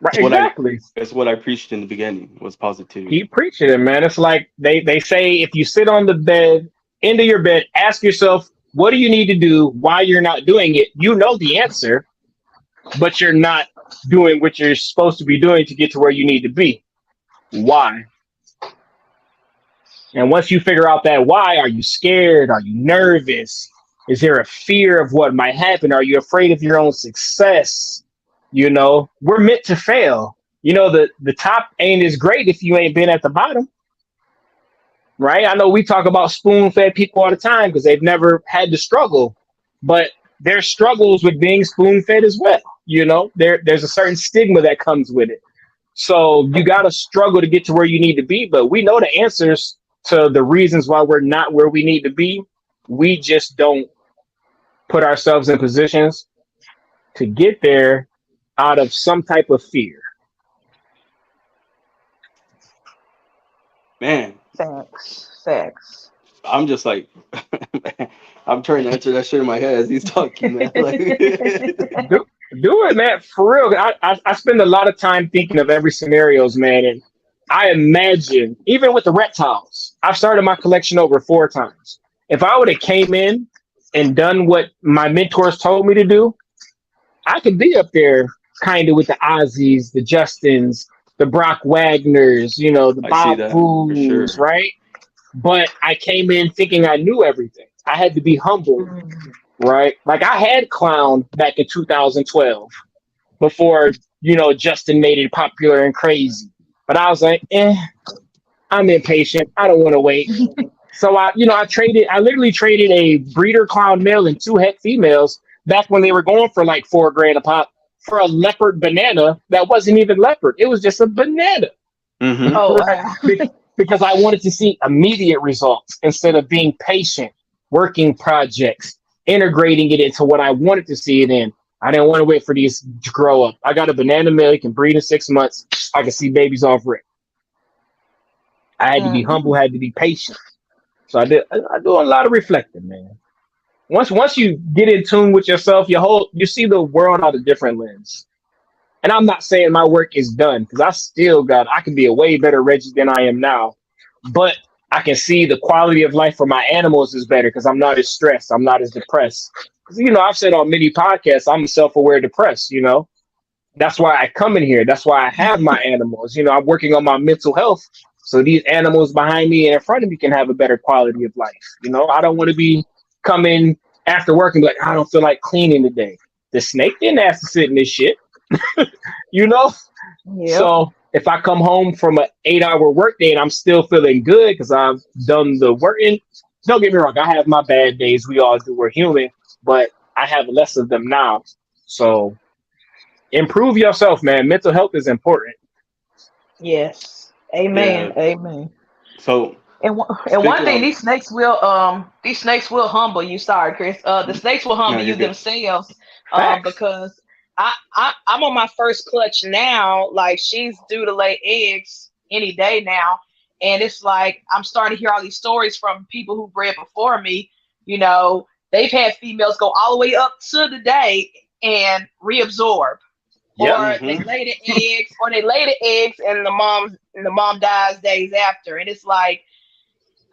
Right? It's what I Exactly. it's what I preached in the beginning was positivity. Keep preaching it, man. It's like they say if you sit on the bed, end of your bed, ask yourself, what do you need to do? Why you're not doing it? You know the answer, but you're not doing what you're supposed to be doing to get to where you need to be. Why? And once you figure out that why, are you scared? Are you nervous? Is there a fear of what might happen? Are you afraid of your own success? You know, we're meant to fail. You know, the top ain't as great if you ain't been at the bottom, right? I know we talk about spoon fed people all the time because they've never had to struggle, but there's struggles with being spoon fed as well. You know, there's a certain stigma that comes with it. So you got to struggle to get to where you need to be, but we know the answers to the reasons why we're not where we need to be. We just don't put ourselves in positions to get there out of some type of fear. Man, Facts. I'm just like I'm trying to answer that shit in my head as he's talking, man. Like Do, do it, man, for real. I spend a lot of time thinking of every scenarios, man, and I imagine even with the reptiles, I've started my collection over 4 times. If I would have came in and done what my mentors told me to do, I could be up there kind of with the Ozzies, the Justins, the Brock Wagners, you know, the I see Bob that for Boo's, sure. right? But I came in thinking I knew everything. I had to be humble, Mm. right? Like I had clown back in 2012 before, you know, Justin made it popular and crazy. But I was like, I'm impatient. I don't want to wait. So I literally traded a breeder clown male and 2 het females back when they were going for like 4 grand a pop for a leopard banana that wasn't even leopard. It was just a banana, Mm-hmm. Oh right? wow. Because I wanted to see immediate results instead of being patient, working projects, integrating it into what I wanted to see it in. I didn't want to wait for these to grow up. I got a banana male, can breed in 6 months. I can see babies off rip. I had to be humble, Mhm. had to be patient. So I do a lot of reflecting, man. Once you get in tune with yourself, you see the world out a different lens. And I'm not saying my work is done because I can be a way better Reggie than I am now. But I can see the quality of life for my animals is better because I'm not as stressed. I'm not as depressed. Because, you know, I've said on many podcasts, I'm self-aware depressed, you know. That's why I come in here. That's why I have my animals. You know, I'm working on my mental health. So these animals behind me and in front of me can have a better quality of life. You know, I don't want to be coming after work and be like, I don't feel like cleaning today. The snake didn't ask to sit in this shit, you know? Yep. So if I come home from an 8-hour workday and I'm still feeling good because I've done the work, and don't get me wrong, I have my bad days. We all do. We're human, but I have less of them now. So improve yourself, man. Mental health is important. Yes. Yeah. Amen. Amen. So And one speaking thing, of these snakes will humble you. Sorry, Chris. The snakes will no, humble you're you good. themselves. Facts. Because I'm on my first clutch now. Like she's due to lay eggs any day now, and it's like I'm starting to hear all these stories from people who bred before me. You know, they've had females go all the way up to the day and reabsorb, Yep. or they Mm-hmm. lay the eggs, and the mom dies days after, and it's like,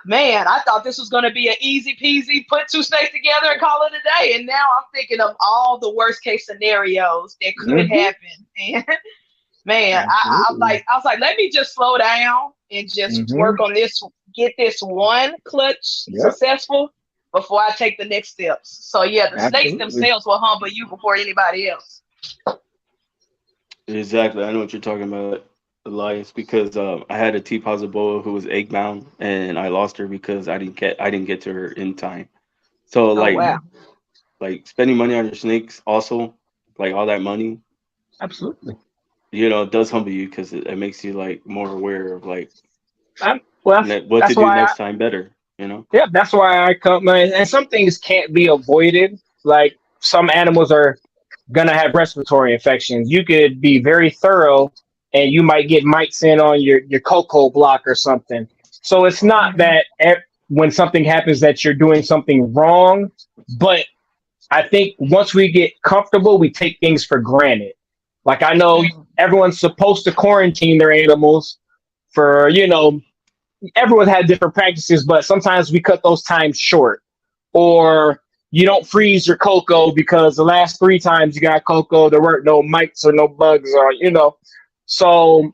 man, I thought this was going to be an easy peasy, put 2 snakes together and call it a day. And now I'm thinking of all the worst case scenarios that could Hmm. happen. And man, Absolutely. I was like, let me just slow down and just Hmm. work on this, get this one clutch Yep. successful before I take the next steps. So yeah, the snakes Absolutely. themselves will humble you before anybody else. Exactly. I know what you're talking about, Elias, because I had a T positive boa who was egg bound, and I lost her because I didn't get to her in time. So Oh like wow. Hmm. spending money on your snakes also, like all that money, Absolutely. does humble you because it makes you like more aware of like Well, what to that's do why next time better. You know. yeah, that's why I come, man. And some things can't be avoided. Like some animals are gonna have respiratory infections. You could be very thorough and you might get mites in on your cocoa block or something. So it's not that when something happens that you're doing something wrong, but I think once we get comfortable, we take things for granted. Like I know everyone's supposed to quarantine their animals for, everyone had different practices, but sometimes we cut those times short. Or you don't freeze your cocoa because the last 3 times you got cocoa, there weren't no mites or no bugs or. So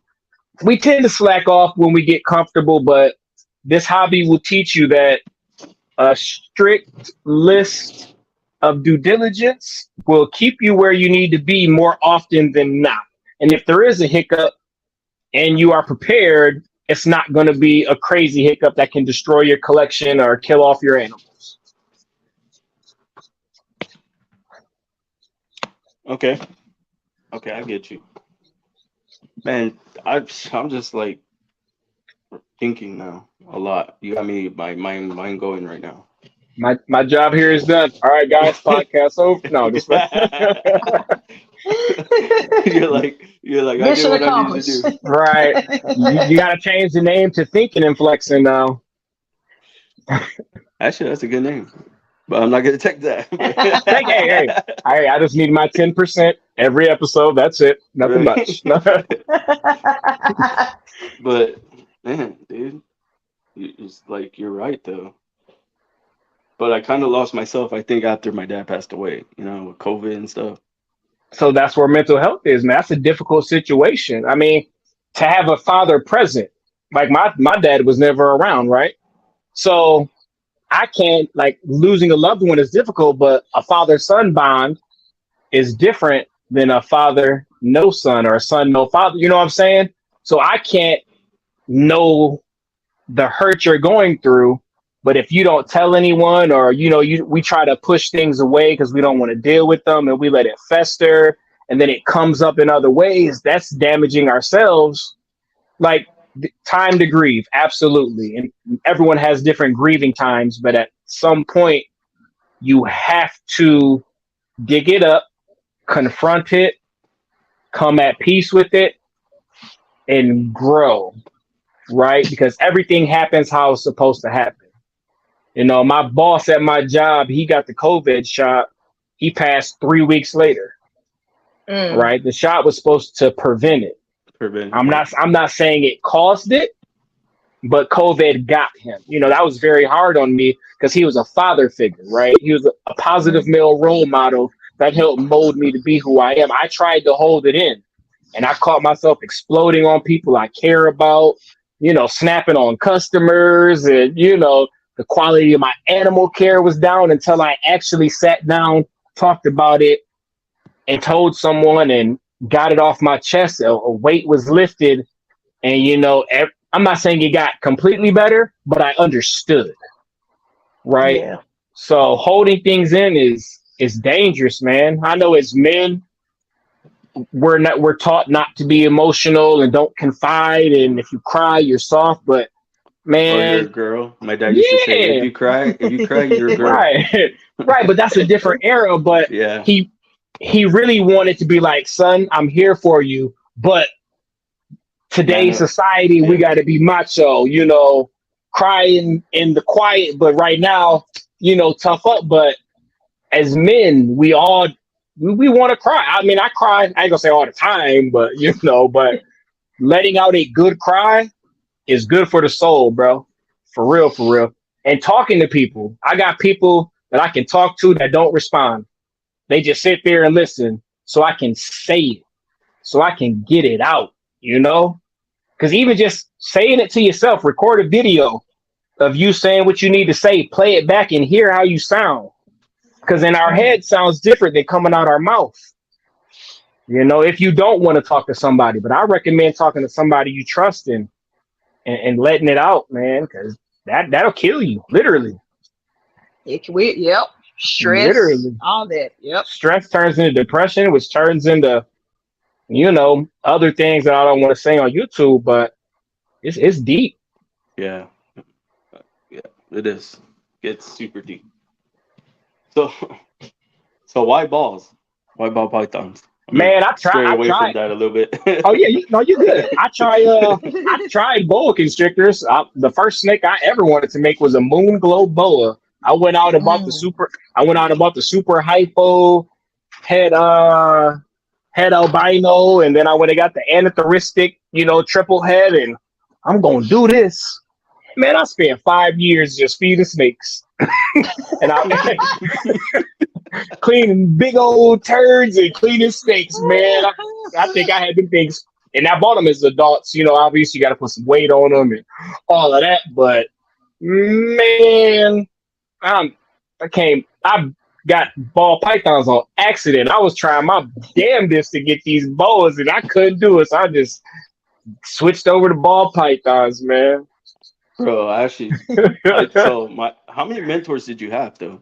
we tend to slack off when we get comfortable, but this hobby will teach you that a strict list of due diligence will keep you where you need to be more often than not. And if there is a hiccup and you are prepared, it's not going to be a crazy hiccup that can destroy your collection or kill off your animals. Okay, I get you, man. I'm just like thinking now a lot. You got me my mind going right now. My job here is done. All right, guys, podcast over. No, just you're like I did Mission what I needed to accomplished. do. right. You got to change the name to Thinking and Flexing now. Actually, that's a good name, but I'm not gonna take that. Hey, I just need my 10% every episode. That's it. Nothing Right. much. But man, dude, it's like you're right though. But I kind of lost myself, I think, after my dad passed away. With COVID and stuff. So that's where mental health is, man. That's a difficult situation. I mean, to have a father present, like my dad was never around, right? So I can't, like, losing a loved one is difficult, but a father-son bond is different than a father no son or a son no father. You know what I'm saying? So I can't know the hurt you're going through, but if you don't tell anyone, or we try to push things away because we don't want to deal with them, and we let it fester, and then it comes up in other ways, that's damaging ourselves. Like, time to grieve, absolutely, and everyone has different grieving times, but at some point you have to dig it up, confront it, come at peace with it, and grow, right? Because everything happens how it's supposed to happen. My boss at my job, he got the COVID shot. He passed 3 weeks later, right? The shot was supposed to prevent it. I'm not saying it caused it, but COVID got him. That was very hard on me because he was a father figure, right? He was a positive male role model that helped mold me to be who I am. I tried to hold it in, and I caught myself exploding on people I care about, snapping on customers, and, the quality of my animal care was down until I actually sat down, talked about it, and told someone and got it off my chest. A weight was lifted, and, I'm not saying it got completely better, but I understood, right? Yeah. So holding things in is dangerous, man. I know as men, we're taught not to be emotional and don't confide, and if you cry, you're soft, but man, or you're a girl. My dad used to say, if you cry, you're a girl. Right, but that's a different era. But Yeah. he really wanted to be like, son, I'm here for you, but today's society, we got to be macho, crying in the quiet, but right now, tough up. But as men, we want to cry. I mean, I cry, I ain't gonna say all the time, but but letting out a good cry is good for the soul, bro. For real, for real. And talking to people. I got people that I can talk to that don't respond. They just sit there and listen so I can say it, so I can get it out, Because even just saying it to yourself, record a video of you saying what you need to say, play it back and hear how you sound. Because in our head sounds different than coming out our mouth. If you don't want to talk to somebody, but I recommend talking to somebody you trust in and letting it out, man, because that'll kill you, literally. Yep. Stress, literally. All that. Yep. Stress turns into depression, which turns into, other things that I don't want to say on YouTube, but it's deep. Yeah, it is. It's super deep. So why balls? Why ball pythons? Man, I Stray away from tried. that a little bit. Oh yeah, no, you're good. I tried boa constrictors. The first snake I ever wanted to make was a moon glow boa. I went out and bought the Mm. super. I went out and bought the super hypo head head albino, and then I went and got the anathoristic, triple head, and I'm gonna do this. Man, I spent 5 years just feeding snakes, and I cleaning big old turds and cleaning snakes. Man, I think I had them things, and I bought them as adults. Obviously you got to put some weight on them and all of that. But man, I got ball pythons on accident. I was trying my damnedest to get these boas, and I couldn't do it. So I just switched over to ball pythons, man. Bro, how many mentors did you have though?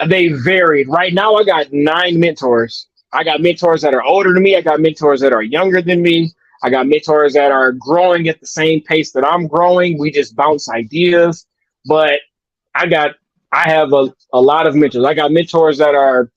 They varied. Right now, I got 9 mentors. I got mentors that are older than me. I got mentors that are younger than me. I got mentors that are growing at the same pace that I'm growing. We just bounce ideas. But I have a lot of mentors. I got mentors that are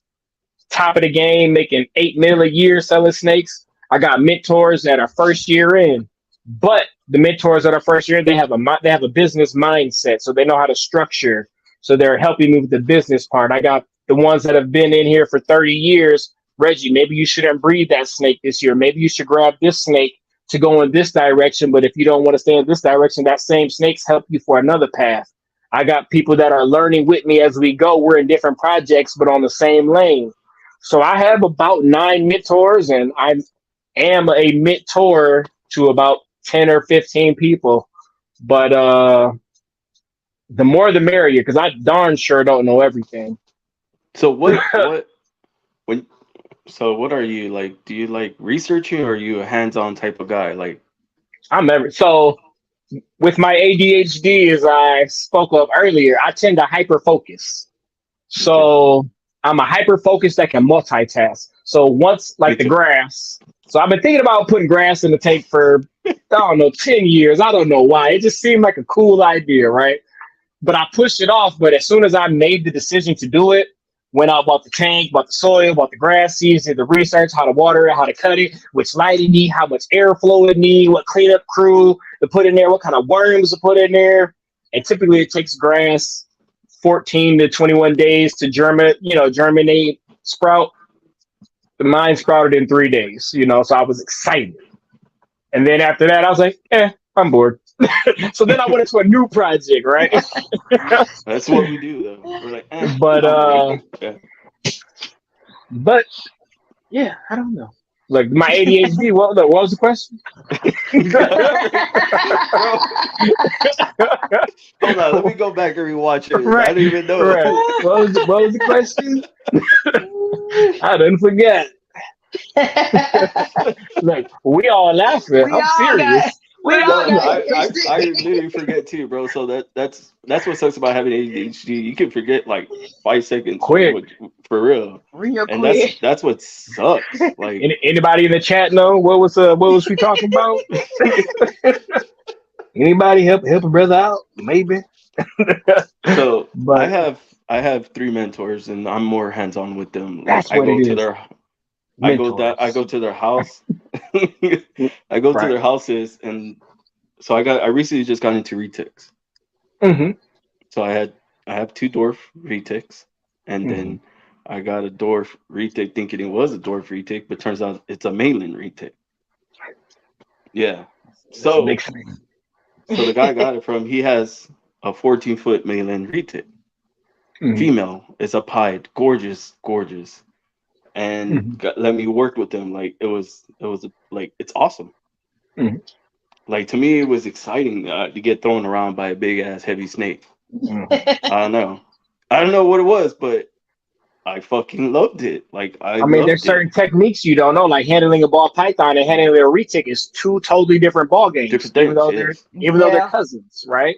top of the game, making $8 million a year selling snakes. I got mentors that are first year in. But the mentors that are first year, they have a business mindset, so they know how to structure. So they're helping me with the business part. I got the ones that have been in here for 30 years. Reggie, maybe you shouldn't breed that snake this year. Maybe you should grab this snake to go in this direction. But if you don't want to stay in this direction, that same snake's help you for another path. I got people that are learning with me as we go. We're in different projects, but on the same lane. So I have about 9 mentors, and I am a mentor to about 10 or 15 people. But the more the merrier, because I darn sure don't know everything. So what are you like? Do you like researching, or are you a hands-on type of guy? Like, So with my ADHD, as I spoke of earlier, I tend to hyper focus. So I'm a hyper focus that can multitask. So once like the grass. So I've been thinking about putting grass in the tank for I don't know 10 years. I don't know why. It just seemed like a cool idea, right? But I pushed it off. But as soon as I made the decision to do it, went out, bought the tank, bought the soil, bought the grass seeds, did the research, how to water it, how to cut it, which light it need, how much airflow it need, what cleanup crew to put in there, what kind of worms to put in there. And typically it takes grass 14 to 21 days to germinate, sprout. Mine sprouted in 3 days, so I was excited. And then after that, I was like, I'm bored. So then I went into a new project, right? That's what we do, though. We're like, but yeah, I don't know. Like my ADHD. What was the question? Hold on, let me go back and rewatch it. Right. I don't even know. Right. What was the question? I didn't forget. Like we all laughing. I'm serious. I literally forget too, bro. So that's what sucks about having ADHD. You can forget like 5 seconds quick, for real. And that's what sucks. Like anybody in the chat know what was we talking about? Anybody help a brother out? Maybe. So but I have 3 mentors, and I'm more hands on with them. That's like, what it is. I go to their house. I go to their houses, and so I recently just got into retics. Mm-hmm. So I have 2 dwarf retics, and then I got a dwarf retic thinking it was a dwarf retic, but turns out it's a mainland retic. Yeah. So the guy I got it from, he has a 14-foot mainland retic. Female. It's a pied, gorgeous. And let me work with them. Like it was like it's awesome. Like to me, it was exciting to get thrown around by a big ass heavy snake. I don't know what it was, but I fucking loved it. Like I mean, there's certain techniques you don't know, like handling a ball python and handling a retic is 2 totally different ball games. Different things, even though they're cousins, right?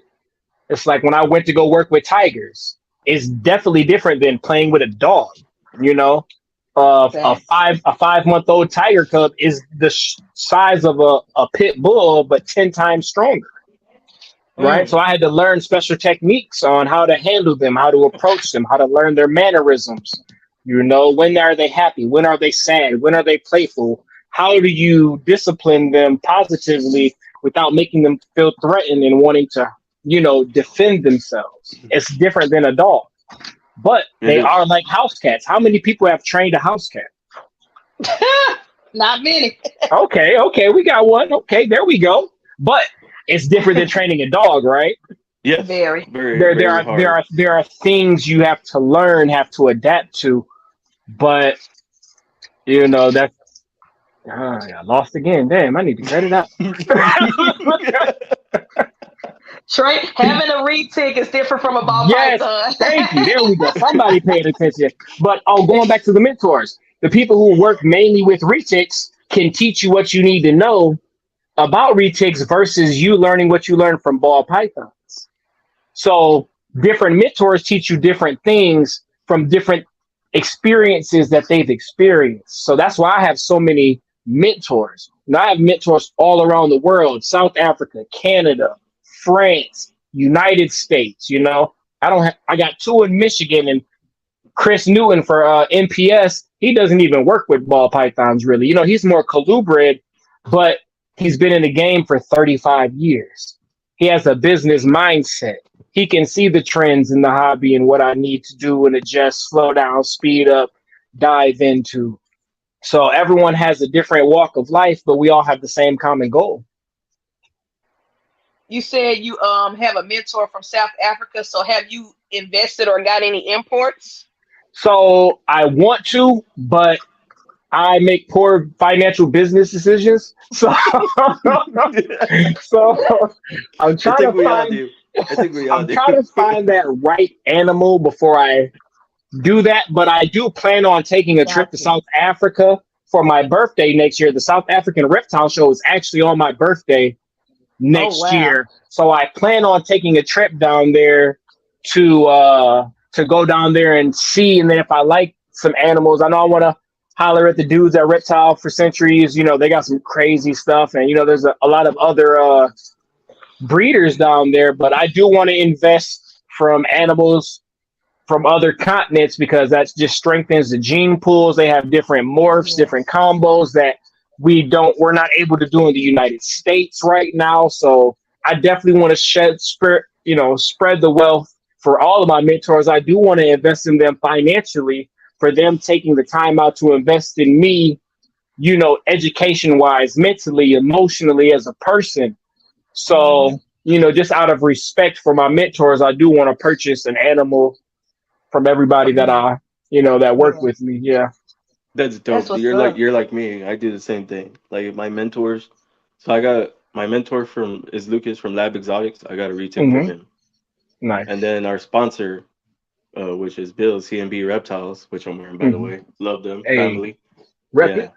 It's like when I went to go work with tigers, it's definitely different than playing with a dog. A 5-month-old tiger cub is the size of a pit bull, but 10 times stronger. Right. So I had to learn special techniques on how to handle them, how to approach them, how to learn their mannerisms. You know, when are they happy? When are they sad? When are they playful? How do you discipline them positively without making them feel threatened and wanting to, defend themselves? It's different than a dog, but It they is. are like house cats. How many people have trained a house cat? Not many. Okay, we got one. Okay, there we go. But it's different than training a dog, right? Yes. Very. Very, There, there very are there hard. are there are things you have to learn, have to adapt to. But that I lost again. Damn, I need to cut it out. Trey, having a retic is different from a ball Yes, python. thank you. There we go. Somebody paying attention. But going back to the mentors, the people who work mainly with retics can teach you what you need to know about retics versus you learning what you learned from ball pythons. So different mentors teach you different things from different experiences that they've experienced. So that's why I have so many mentors. I have mentors all around the world: South Africa, Canada, France, United States. I got two in Michigan, and Chris Newton for NPS. He doesn't even work with ball pythons really. He's more colubrid, but he's been in the game for 35 years. He has a business mindset. He can see the trends in the hobby and what I need to do and adjust, slow down, speed up, dive into. So everyone has a different walk of life, but we all have the same common goal. You said you have a mentor from South Africa. So have you invested or got any imports? So I want to, but I make poor financial business decisions. So, so I'm I trying think to we all find do. I think we all I'm do. trying to find that right animal before I do that. But I do plan on taking a trip to Gotcha. South Africa for my birthday next year. The South African Reptile Show is actually on my birthday Oh next wow. year. So I plan on taking a trip down there to go down there and see. And then if I like some animals, I know I want to holler at the dudes at Reptile for Centuries. They got some crazy stuff, and there's a lot of other breeders down there. But I do want to invest from animals from other continents because that just strengthens the gene pools. They have different morphs, Yes. different combos that we're not able to do in the United States right now. So I definitely want to spread the wealth for all of my mentors. I do want to invest in them financially for them taking the time out to invest in me, education wise, mentally, emotionally as a person. So, just out of respect for my mentors, I do want to purchase an animal from everybody that that work Yeah. with me. Yeah. That's That's dope. what's You're up. you're like me. I do the same thing. Like my mentors. So I got my mentor from is Lucas from Lab Exotics. I got a retake from Hmm. him. And Nice. then our sponsor, which is Bill's CMB Reptiles, which I'm wearing by the Hmm. way. Love them. Hey, Family. rep it. Yeah.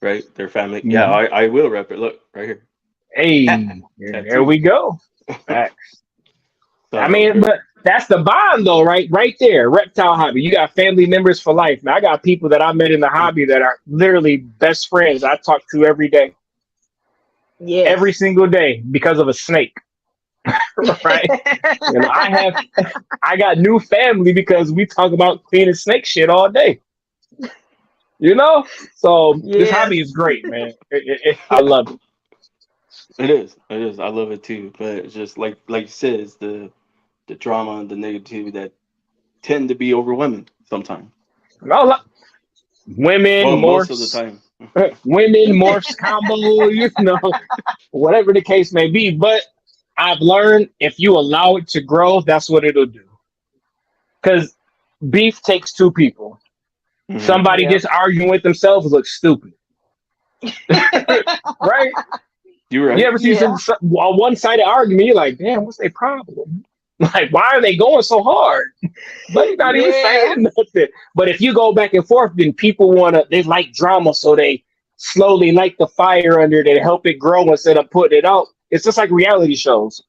Right? They're family. Yeah, Hmm. I will rep it. Look, right here. Hey, there Tattoo. we go. Facts. I So mean, but that's the bond though, right? Right there. Reptile hobby. You got family members for life. Man, I got people that I met in the hobby that are literally best friends I talk to every day, every Yes. single day because of a snake. Right? I got new family because we talk about cleaning snake shit all day. You know? So this Yes. hobby is great, man. I love it. it is. It is. I love it too. But it's just like you said, it's the drama and the negativity that tend to be overwhelming sometimes. No, women, Well, most of the morphs, time. women, morphs combo, whatever the case may be. But I've learned if you allow it to grow, that's what it'll do. Because beef takes two people. Hmm. Somebody Yeah. just arguing with themselves looks stupid, right? You're You right. ever see Yeah. a one-sided argument? You're like, damn, what's their problem? Like, why are they going so hard? But he's not even Yeah. saying nothing. But if you go back and forth, then people they like drama, so they slowly light the fire under it and help it grow instead of putting it out. It's just like reality shows.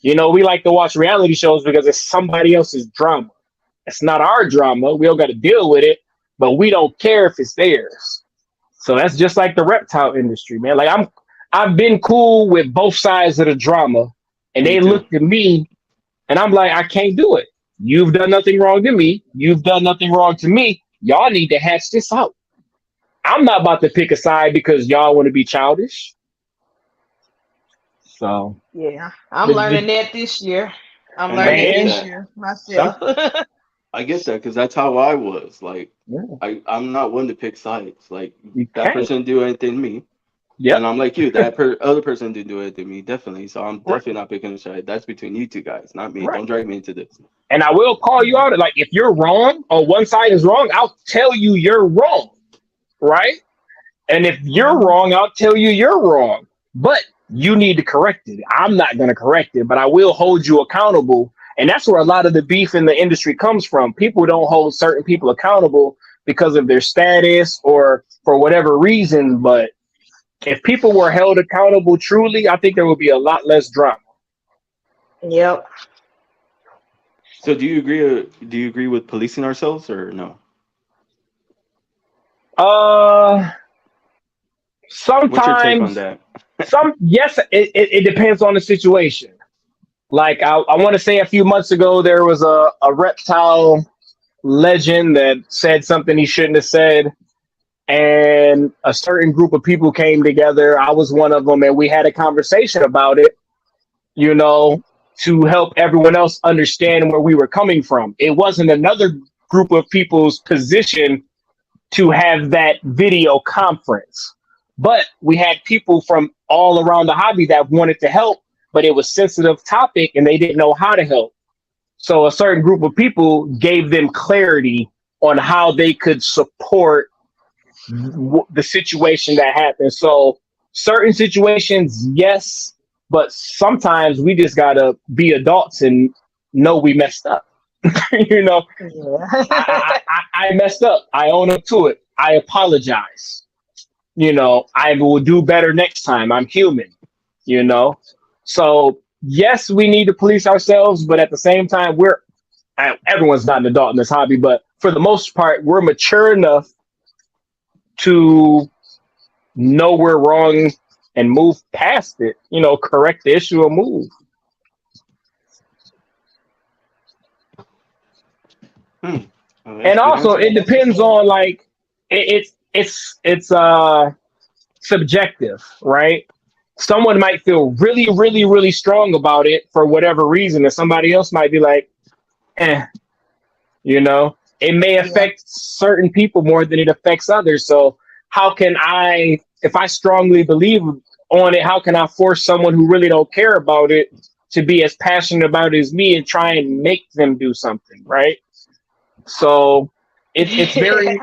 We like to watch reality shows because it's somebody else's drama. It's not our drama. We don't got to deal with it, but we don't care if it's theirs. So that's just like the reptile industry, man. Like I've been cool with both sides of the drama, and Me they too. looked at me, and I'm like, I can't do it. You've done nothing wrong to me. You've done nothing wrong to me. Y'all need to hatch this out. I'm not about to pick a side because y'all want to be childish. So, Yeah, I'm the learning that this year. I'm And I learning get man, this that. year some, myself. I get that because that's how I was. Like, yeah, I'm not one to pick sides. Like, you that can't. person didn't do anything to me. And Yep. I'm like you, that other person didn't do anything to me, definitely. So I'm Right. definitely not picking a side. That's between you two guys, not me. Right. Don't drag me into this. And I will call you out. Like, if you're wrong or one side is wrong, I'll tell you you're wrong. Right. And if you're Mhm. wrong, I'll tell you you're wrong. But you need to correct it. I'm not going to correct it, but I will hold you accountable. And that's where a lot of the beef in the industry comes from. People don't hold certain people accountable because of their status or for whatever reason. But if people were held accountable truly, I think there would be a lot less drama. Yep. So do you agree with policing ourselves or no? Uh, What's your take on sometimes, that? yes, it depends on the situation. Like I want to say a few months ago, there was a reptile legend that said something he shouldn't have said, and a certain group of people came together. I was one of them, and we had a conversation about it, you know, to help everyone else understand where we were coming from. It wasn't another group of people's position to have that video conference, but we had people from all around the hobby that wanted to help, but it was sensitive topic and they didn't know how to help. So a certain group of people gave them clarity on how they could support the situation that happened. So certain situations, yes, but sometimes we just gotta be adults and know we messed up. you know, Yeah. I messed up. I own up to it. I apologize. I will do better next time. I'm human. You know, so yes, we need to police ourselves, but at the same time, everyone's not an adult in this hobby, but for the most part, we're mature enough to know we're wrong and move past it, correct the issue or move. Hmm. Oh, that's And a good also answer. it depends on like it's subjective, right? Someone might feel really, really, really strong about it for whatever reason, and somebody else might be like, eh, it may Yeah. affect certain people more than it affects others. So how can I, if I strongly believe on it, how can I force someone who really don't care about it to be as passionate about it as me and try and make them do something, right? So it's very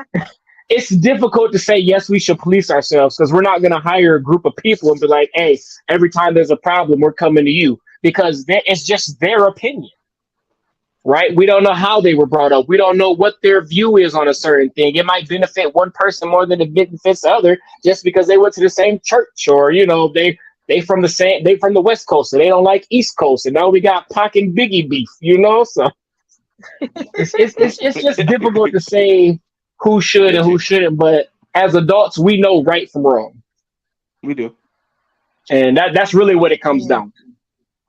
it's difficult to say yes we should police ourselves because we're not going to hire a group of people and be like, hey, every time there's a problem we're coming to you, because it's just their opinion, right? We don't know how they were brought up. We don't know what their view is on a certain thing. It might benefit one person more than it benefits the other just because they went to the same church, or they from the West Coast and they don't like East Coast, and now we got Pac and Biggie beef, so it's just difficult to say who I should and get who you. shouldn't. But as adults, we know right from wrong, We do. and that's really what it comes Yeah. down to: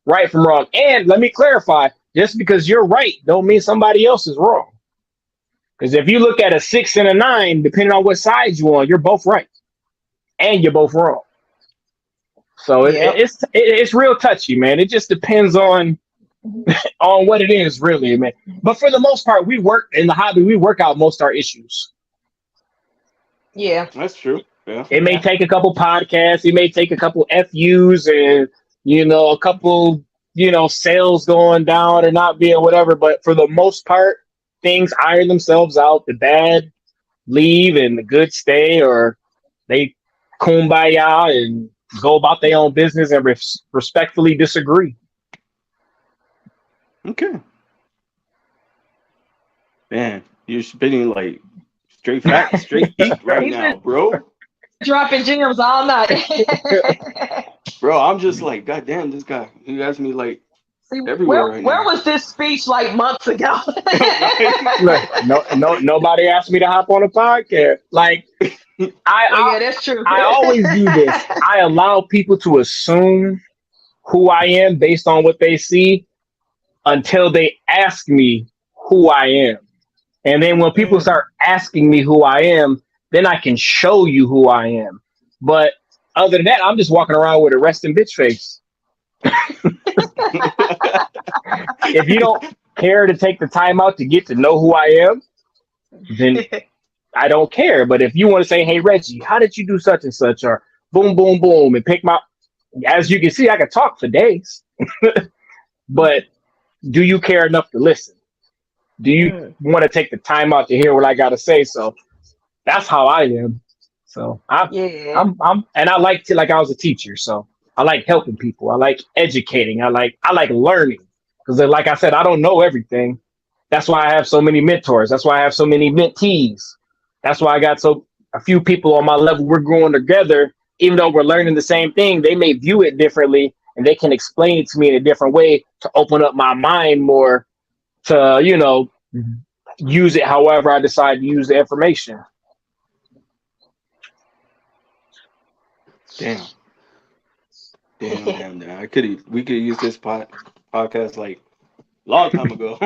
right from wrong. And let me clarify: just because you're right, don't mean somebody else is wrong. Because if you look at a 6 and a 9, depending on what side you're on, you're both right and you're both wrong. So Yep. it's real touchy, man. It just depends on what it is, really, man. But for the most part, we work in the hobby. We work out most our issues. Yeah. That's true. Yeah. It may Yeah. take a couple podcasts. It may take a couple FUs and, a couple, sales going down or not being whatever. But for the most part, things iron themselves out. The bad leave and the good stay, or they kumbaya and go about their own business and respectfully disagree. Okay. Man, you're spitting like straight facts, straight heat right He's been now, bro. dropping gems all night. Bro, I'm just like, God damn, this guy. He has me like See, everywhere where right where now. was this speech like months ago? Right? Like, no, nobody asked me to hop on a podcast. Like, I, Oh I yeah, that's true. I always do this. I allow people to assume who I am based on what they see until they ask me who I am. And then when people Mm. start asking me who I am, then I can show you who I am. But other than that, I'm just walking around with a resting bitch face. If you don't care to take the time out to get to know who I am, then I don't care. But if you want to say, hey, Reggie, how did you do such and such? Or boom, boom, boom, and pick my, as you can see, I can talk for days. But do you care enough to listen? Do you Mm. want to take the time out to hear what I got to say? So that's how I am. So Yeah. and I like to, like, I was a teacher, so I like helping people. I like educating. I like learning because, like I said, I don't know everything. That's why I have so many mentors. That's why I have so many mentees. That's why I got so a few people on my level. We're growing together, even though we're learning the same thing. They may view it differently, and they can explain it to me in a different way to open up my mind more to, use it however I decide to use the information. Damn, damn. We could use this podcast like long time ago.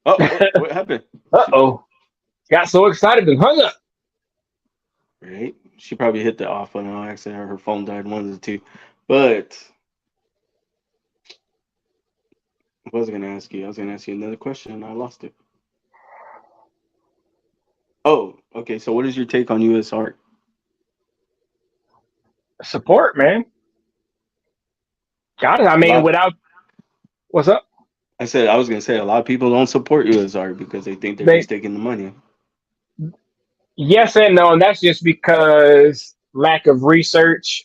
Oh, what happened? Uh oh. Got so excited and hung up. Right? She probably hit the off button on accident, or her phone died, one of the two. But I was gonna ask you. I was gonna ask you another question, and I lost it. Oh, okay. So, what is your take on U.S. art? Support, man. Got it. I A mean, lot. without what's up? I said I was gonna say a lot of people don't support U.S. art because they think they're They just taking the money. yes and no, and that's just because lack of research,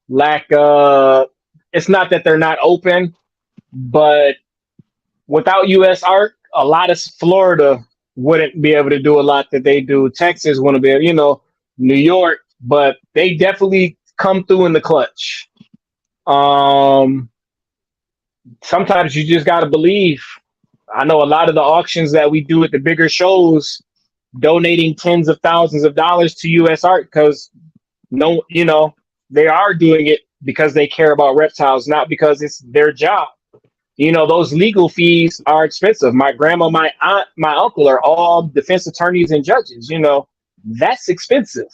lack of it's not that they're not open, but without US art, a lot of Florida wouldn't be able to do a lot that they do. Texas wouldn't be able, New York, but they definitely come through in the clutch. Um Sometimes you just gotta believe. I know a lot of the auctions that we do at the bigger shows donating tens of thousands of dollars to US art because no, they are doing it because they care about reptiles, not because it's their job. Those legal fees are expensive. My grandma, my aunt, my uncle are all defense attorneys and judges. That's expensive.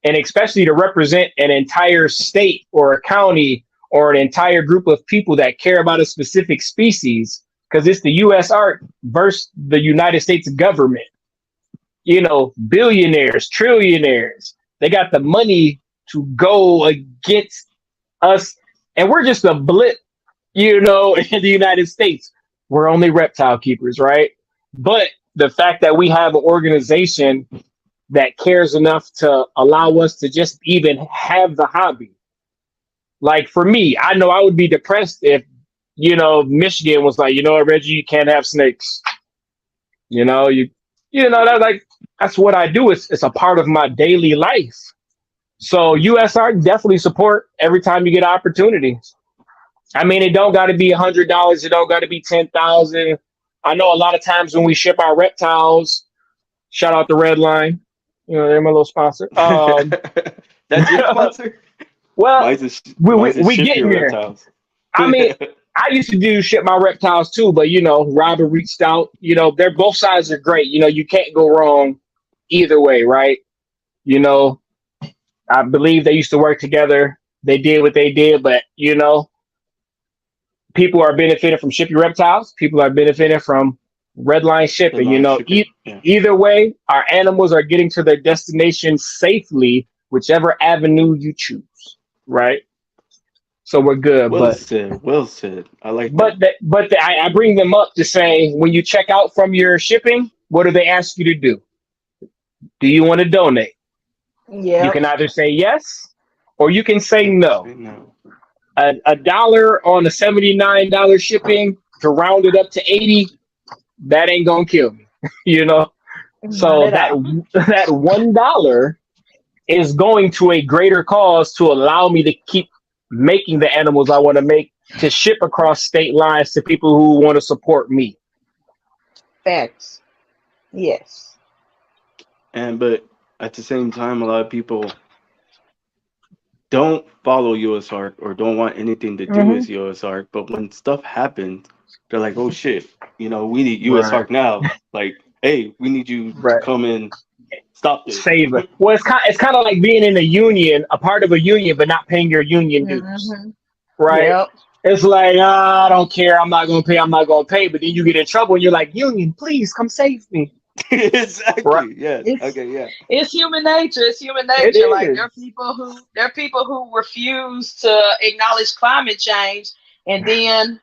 And especially to represent an entire state or a county or an entire group of people that care about a specific species, because it's the US art versus the United States government. Billionaires, trillionaires, they got the money to go against us, and we're just a blip, in the United States. We're only reptile keepers, right? But the fact that we have an organization that cares enough to allow us to just even have the hobby. Like for me, I know I would be depressed if, Michigan was like, Reggie, you can't have snakes. You know, that like that's what I do. It's a part of my daily life. So USR definitely support every time you get opportunities. I mean, it don't got to be $100. It don't got to be 10,000. I know a lot of times when we ship our reptiles, shout out the Red Line. They're my little sponsor. That's your sponsor. Well, Why is it we ship getting your there. reptiles? I mean, I used to do ship my reptiles too, but Robert reached out. They're both sides are great. You can't go wrong either way, right? I believe they used to work together. They did what they did, but people are benefiting from shipping reptiles. People are benefiting from red line The shipping. line shipping. Yeah. Either way, our animals are getting to their destination safely, whichever avenue you choose, right? So we're good. Well said. Well said. I like that. I bring them up to say, when you check out from your shipping, what do they ask you to do? Do you want to donate? You Yep. can either say yes or you can say no. Right now. A dollar on a $79 shipping to round it up to 80, that ain't gonna kill me. Not So at all. that $1 is going to a greater cause to allow me to keep making the animals I want to make, to ship across state lines to people who want to support me. Facts. Yes. But at the same time, a lot of people don't follow US art or don't want anything to do with US art. But when stuff happens, they're like, "Oh shit! we need U.S. Right. Sark now. Like, hey, we need you to Right. come and stop this. Save it. Well, it's kind of like being in a union, a part of a union, but not paying your union dues. Hmm. Right. Yep. It's like, I don't care. I'm not going to pay. I'm not going to pay. But then you get in trouble and you're like, union, please come save me. Right. Exactly. Yes. It's Okay. Yeah. it's human nature. It's human It nature. Like is. there are people who refuse to acknowledge climate change, and then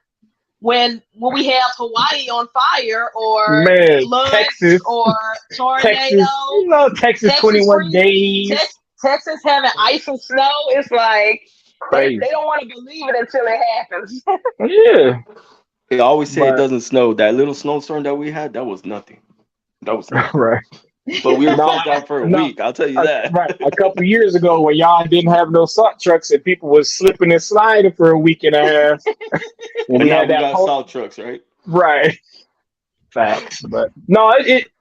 when we have Hawaii on fire or Man, floods Texas, or Texas, tornado, Texas Texas 21 freeze, days. Texas having ice and snow, it's like they Crazy. don't want to believe it until it happens. Yeah. They always say it But, doesn't snow. That little snowstorm that we had, that was nothing. That was nothing. right. But we were No, closed down for a no. week. I'll tell you that. Right. A couple years ago when y'all didn't have no salt trucks and people was slipping and sliding for a week and a half. When And we now had we that got whole, salt trucks, right? right. Facts. But no,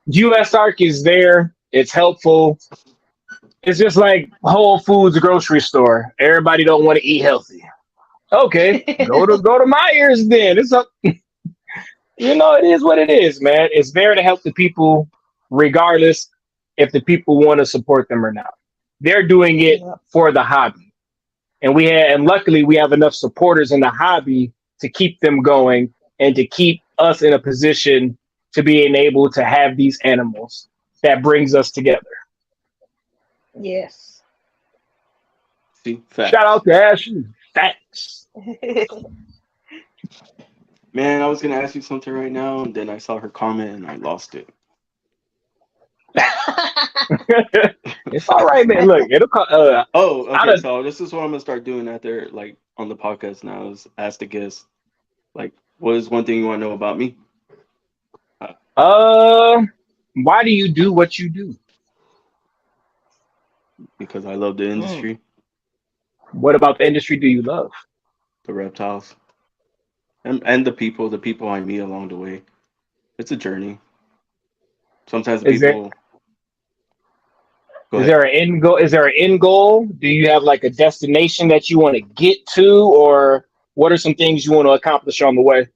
US Arc is there. It's helpful. It's just like Whole Foods grocery store. Everybody don't want to eat healthy. Okay, go to Myers then. It's up. It is what it is, man. It's there to help the people, regardless if the people want to support them or not. They're doing it Yep. for the hobby, and luckily we have enough supporters in the hobby to keep them going and to keep us in a position to being able to have these animals that brings us together. Yes. See, Shout facts. out to Ashley. Thanks. Man, I was gonna ask you something right now, and then I saw her comment and I lost it. It's all right, man. Look, it'll come. Oh, I okay. don't. So this is what I'm gonna start doing after, like, on the podcast now, is ask the guests, like, what is one thing you want to know about me? Uh, Uh, why do you do what you do? because I love the Mm. industry, What about the industry do you love? the reptiles, and the people I meet along the way. It's a journey. Sometimes the Is there people go is ahead. there an end goal? Is there an end goal? Do you have like a destination that you want to get to, or what are some things you want to accomplish on the way?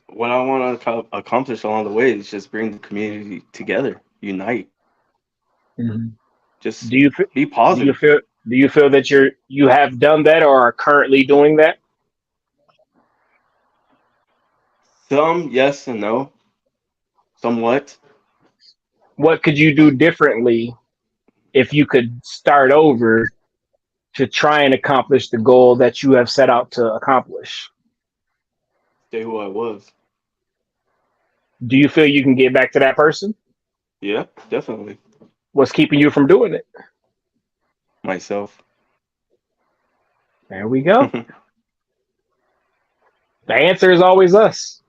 What I want to accomplish along the way is just bring the community together, unite, Mhm. just Do you fe- be do you positive. feel do you feel that you have done that or are currently doing that? Some yes and no, somewhat. What could you do differently if you could start over to try and accomplish the goal that you have set out to accomplish? Stay who I was. Do you feel you can get back to that person? Yeah, definitely. What's keeping you from doing it? Myself. There we go. The answer is always us.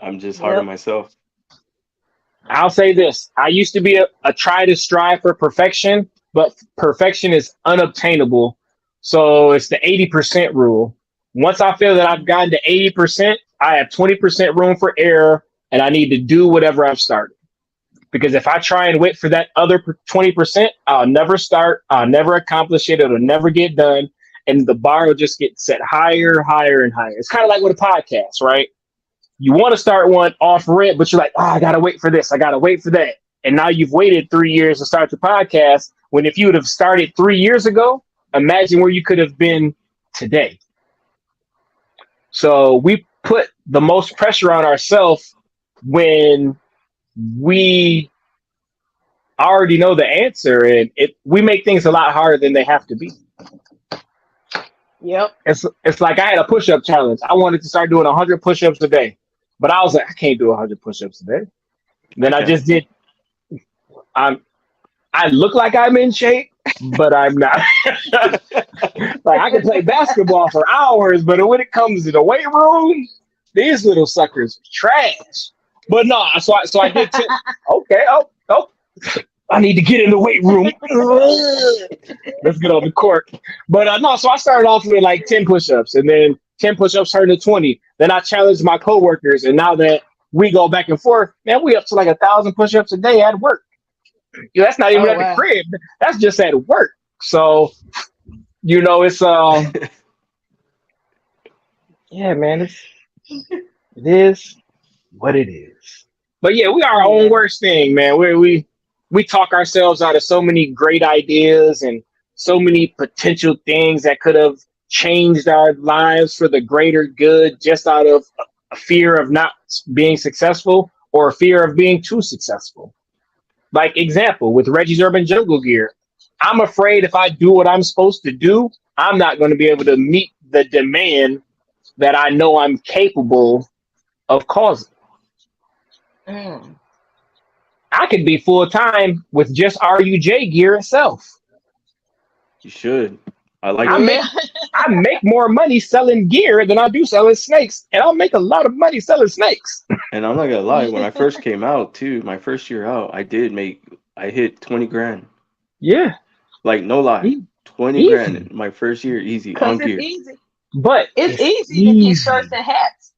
I'm just hard on Yep. myself. I'll say this. I used to be a try to strive for perfection, but perfection is unobtainable. So it's the 80% rule. Once I feel that I've gotten to 80%, I have 20% room for error and I need to do whatever I've started. Because if I try and wait for that other 20%, I'll never start. I'll never accomplish it. It'll never get done. And the bar will just get set higher, higher, and higher. It's kind of like with a podcast, right? You want to start one off rip, but you're like, oh, I got to wait for this. I got to wait for that. And now you've waited 3 years to start the podcast. When if you would have started 3 years ago, imagine where you could have been today. So we put the most pressure on ourselves when we already know the answer, and we make things a lot harder than they have to be. Yep. It's like I had a push-up challenge. I wanted to start doing 100 push-ups a day, but I was like, I can't do 100 push-ups a day. Then I Okay. just did. I look like I'm in shape, but I'm not. Like I can play basketball for hours, but when it comes to the weight room, these little suckers are trash. But no, so I did. Okay, oh, I need to get in the weight room. Let's get on the court. But no, so I started off with like 10 push-ups, and then 10 push-ups turned to 20. Then I challenged my coworkers, and now that we go back and forth, man, we up to like 1,000 push-ups a day at work. That's not even Oh at the wow. crib. That's just at work. So, it's Yeah, man, it is what it is. But yeah, we are our own Yeah. worst thing, man. We talk ourselves out of so many great ideas and so many potential things that could have changed our lives for the greater good just out of a fear of not being successful or a fear of being too successful. Like example with Reggie's Urban Jungle Gear. I'm afraid if I do what I'm supposed to do, I'm not going to be able to meet the demand that I know I'm capable of causing. Mm. I could be full time with just RUJ gear itself. You should. I like I that. make Yeah. I make more money selling gear than I do selling snakes, and I'll make a lot of money selling snakes. And I'm not gonna lie, when I first came out too, my first year out, I hit 20 grand. Yeah, Like no lie. e- 20 grand easy, in my first year easy Cause on it's gear. easy. but It's it's easy to get shirts easy. and hats.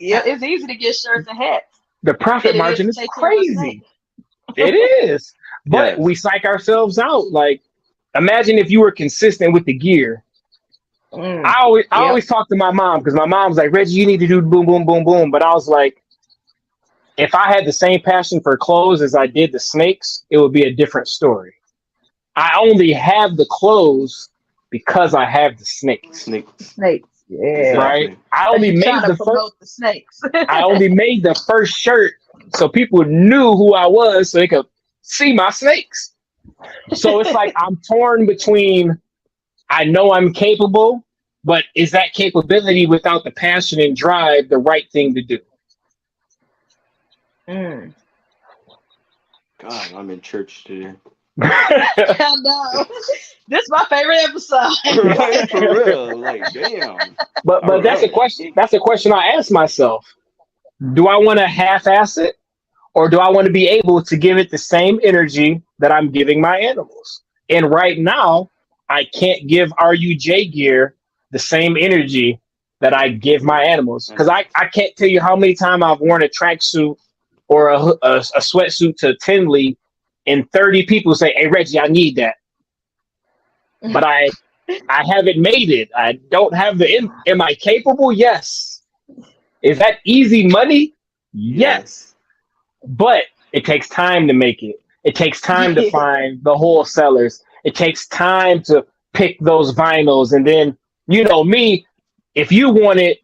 Yeah, it's easy to get shirts and hats The than profit it is margin to is take care of a snake. crazy. It is, but we Yes. psych ourselves out. Like, imagine if you were consistent with the gear. Mm. I always Yep. talk to my mom because my mom's like, Reggie, you need to do boom, boom, boom, boom. But I was like, if I had the same passion for clothes as I did the snakes, it would be a different story. I only have the clothes because I have the snakes, Snakes. Snakes. Yeah. right? Exactly. I Cause only you're trying made to the first. promote the snakes. I only made the first shirt so people knew who I was, so they could see my snakes. So it's like I'm torn between I know I'm capable, but is that capability without the passion and drive the right thing to do? Mm. God, I'm in church today. I know. This is my favorite episode. Right? For real. Like, damn. but All that's a right. question. That's a question I ask myself. Do I want to half-ass it, or do I want to be able to give it the same energy that I'm giving my animals? And right now, I can't give RUJ gear the same energy that I give my animals because I can't tell you how many times I've worn a tracksuit or a sweatsuit to Tinley, and 30 people say, "Hey Reggie, I need that," but I haven't made it. I don't have the. Am I capable? Yes. Is that easy money? Yes. Yes. But it takes time to make it. It takes time to Yeah. find the wholesalers. It takes time to pick those vinyls. And then, you know, me, if you want it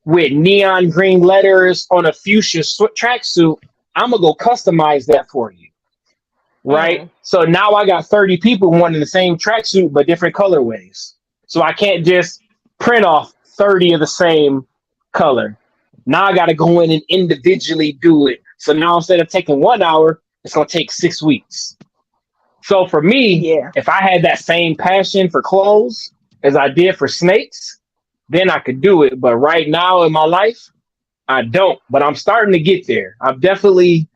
with neon green letters on a fuchsia tracksuit, I'm going to go customize that for you. Right? Mm. So now I got 30 people wanting the same tracksuit, but different colorways. So I can't just print off 30 of the same color. Now I got to go in and individually do it. So now instead of taking 1 hour, it's going to take 6 weeks. So for me, Yeah. if I had that same passion for clothes as I did for snakes, then I could do it. But right now in my life, I don't. But I'm starting to get there. I've definitely,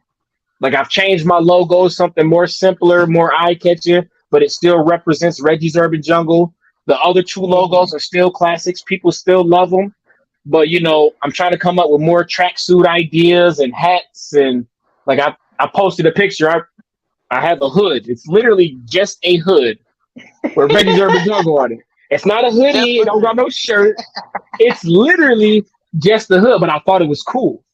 like, I've changed my logo, something more simpler, more eye-catching, but it still represents Reggie's Urban Jungle. The other two Mhm. logos are still classics. People still love them. But you know, I'm trying to come up with more tracksuit ideas and hats and like I posted a picture. I have a hood. It's literally just a hood with Reggie's Urban Jungle on it. It's not a Just hoodie. It for don't got her. no shirt. It's literally just the hood. But I thought it was cool.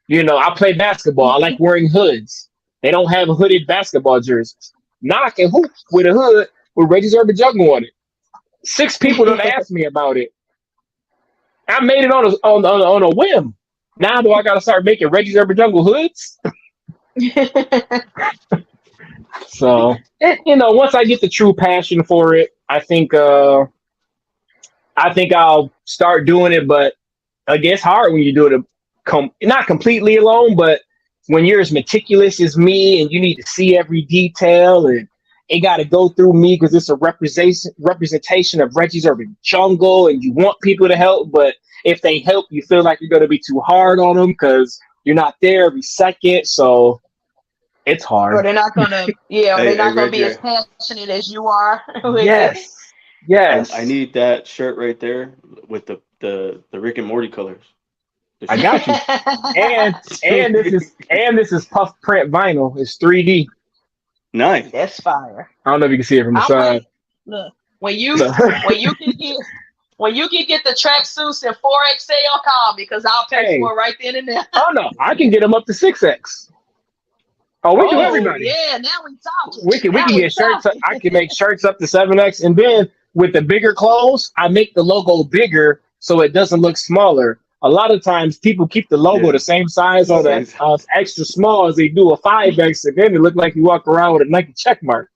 You know, I play basketball. I like wearing hoods. They don't have hooded basketball jerseys. Now I can hoop with a hood with Reggie's Urban Jungle on it. 6 people don't ask me about it. I made it on a whim. Now do I got to start making Reggie's Urban Jungle hoods? So you know, once I get the true passion for it, I think I'll start doing it. But I guess hard when you do it not completely alone, but when you're as meticulous as me and you need to see every detail and it got to go through me because it's a representation of Reggie's Urban Jungle and you want people to help, but if they help, you feel like you're going to be too hard on them because you're not there every second. So it's Or hard. they're not gonna, yeah, or Hey, they're hey not gonna be as Reggie, passionate as you are with it. Yes. I Yes. need that shirt right there with the Rick and Morty colors. I got you. And this is puff print vinyl. It's 3D. Nice. That's fire. I don't know if you can see it from the I'm side. waiting. Look, when you So- when you can get When you can get the tracksuits in 4XL, call me because I'll pay Hey, for it right then and there. oh no, I can get them up to 6X. Oh, we do Oh everybody. yeah, now we talking. We Now can we get shirts. talking. I can make shirts up to 7X, and then with the bigger clothes, I make the logo bigger so it doesn't look smaller. A lot of times, people keep the logo Yeah. the same size on the Same. extra small as they do a 5X, and then it look like you walk around with a Nike check mark.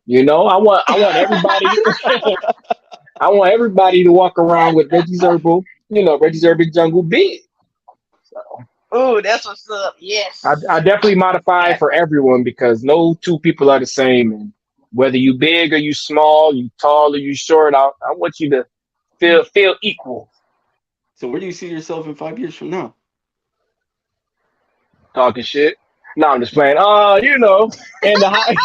You know, I want everybody. I want everybody to walk around with Reggie's Herbal. You know, Reggie's Urban Jungle big. So Ooh, that's what's up. Yes. I definitely modify Yeah. for everyone because no two people are the same. And whether you big or you small, you tall or you short, I want you to feel equal. So where do you see yourself in 5 years from now? Talking shit. No, I'm just playing. In the hobby,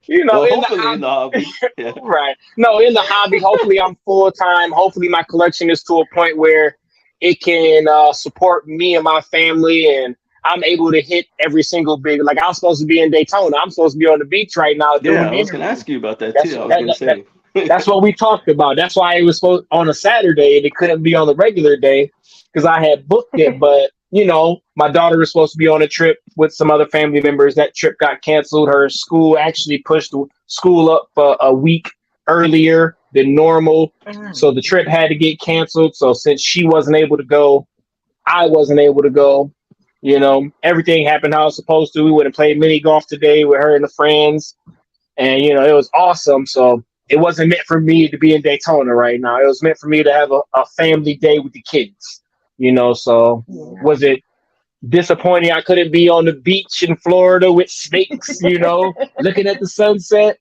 Well, in the hopefully in hobby, the hobby. Yeah. right? No, in the hobby. Hopefully, I'm full time. Hopefully, my collection is to a point where it can support me and my family, and I'm able to hit every single big. Like I'm supposed to be in Daytona. I'm supposed to be on the beach right now doing Yeah, an I was gonna interview. ask you about that That's too. I was that, gonna that, that say. That's what we talked about. That's why it was supposed on a Saturday and it couldn't be on the regular day because I had booked it. But my daughter was supposed to be on a trip with some other family members. That trip got canceled. Her school actually pushed the school up a week earlier than normal, Mm. so the trip had to get canceled. So since she wasn't able to go, I wasn't able to go. Everything happened how it was supposed to. We would have played mini golf today with her and the friends, and it was awesome. So it wasn't meant for me to be in Daytona right now. It was meant for me to have a family day with the kids. So Yeah. was it disappointing I couldn't be on the beach in Florida with snakes, looking at the sunset?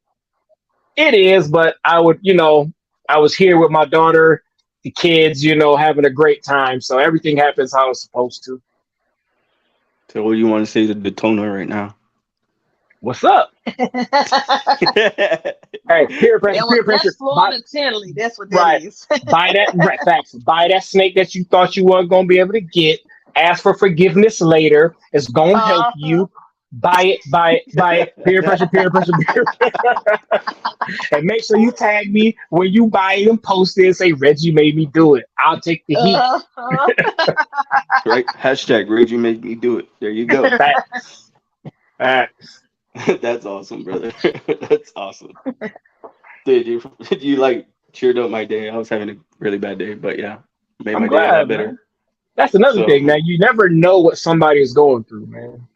It is, but I was here with my daughter, the kids, having a great time. So everything happens how it's supposed to. So what do you want to say to Daytona right now? What's up? Hey, peer pressure, peer That's pressure. Florida Tinley. That's what that Right. is. Buy that right, facts. Buy that snake that you thought you weren't gonna be able to get. Ask for forgiveness later. It's gonna help Uh-huh. you. Buy it, buy it, buy it. Peer pressure, peer pressure, peer pressure. And make sure you tag me when you buy it and post it and say Reggie made me do it. I'll take the heat. Uh-huh. Right? Hashtag Reggie made me do it. There you go. Facts. Facts. That's awesome, brother. That's awesome. Dude, you like cheered up my day. I was having a really bad day, but yeah, made I'm my day a lot glad, better. man. That's another So thing, man. You never know what somebody is going through, man.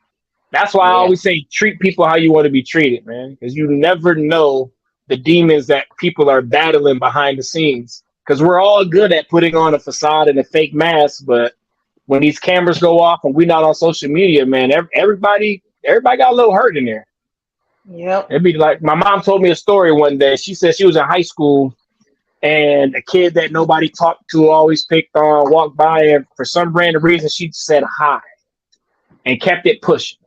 That's why I Yeah. always say treat people how you want to be treated, man. Because you never know the demons that people are battling behind the scenes. Because we're all good at putting on a facade and a fake mask, but when these cameras go off and we're not on social media, man, everybody got a little hurt in there. Yep. It'd be like my mom told me a story one day. She said she was in high school and a kid that nobody talked to, always picked on, walked by, and for some random reason she said hi and kept it pushing.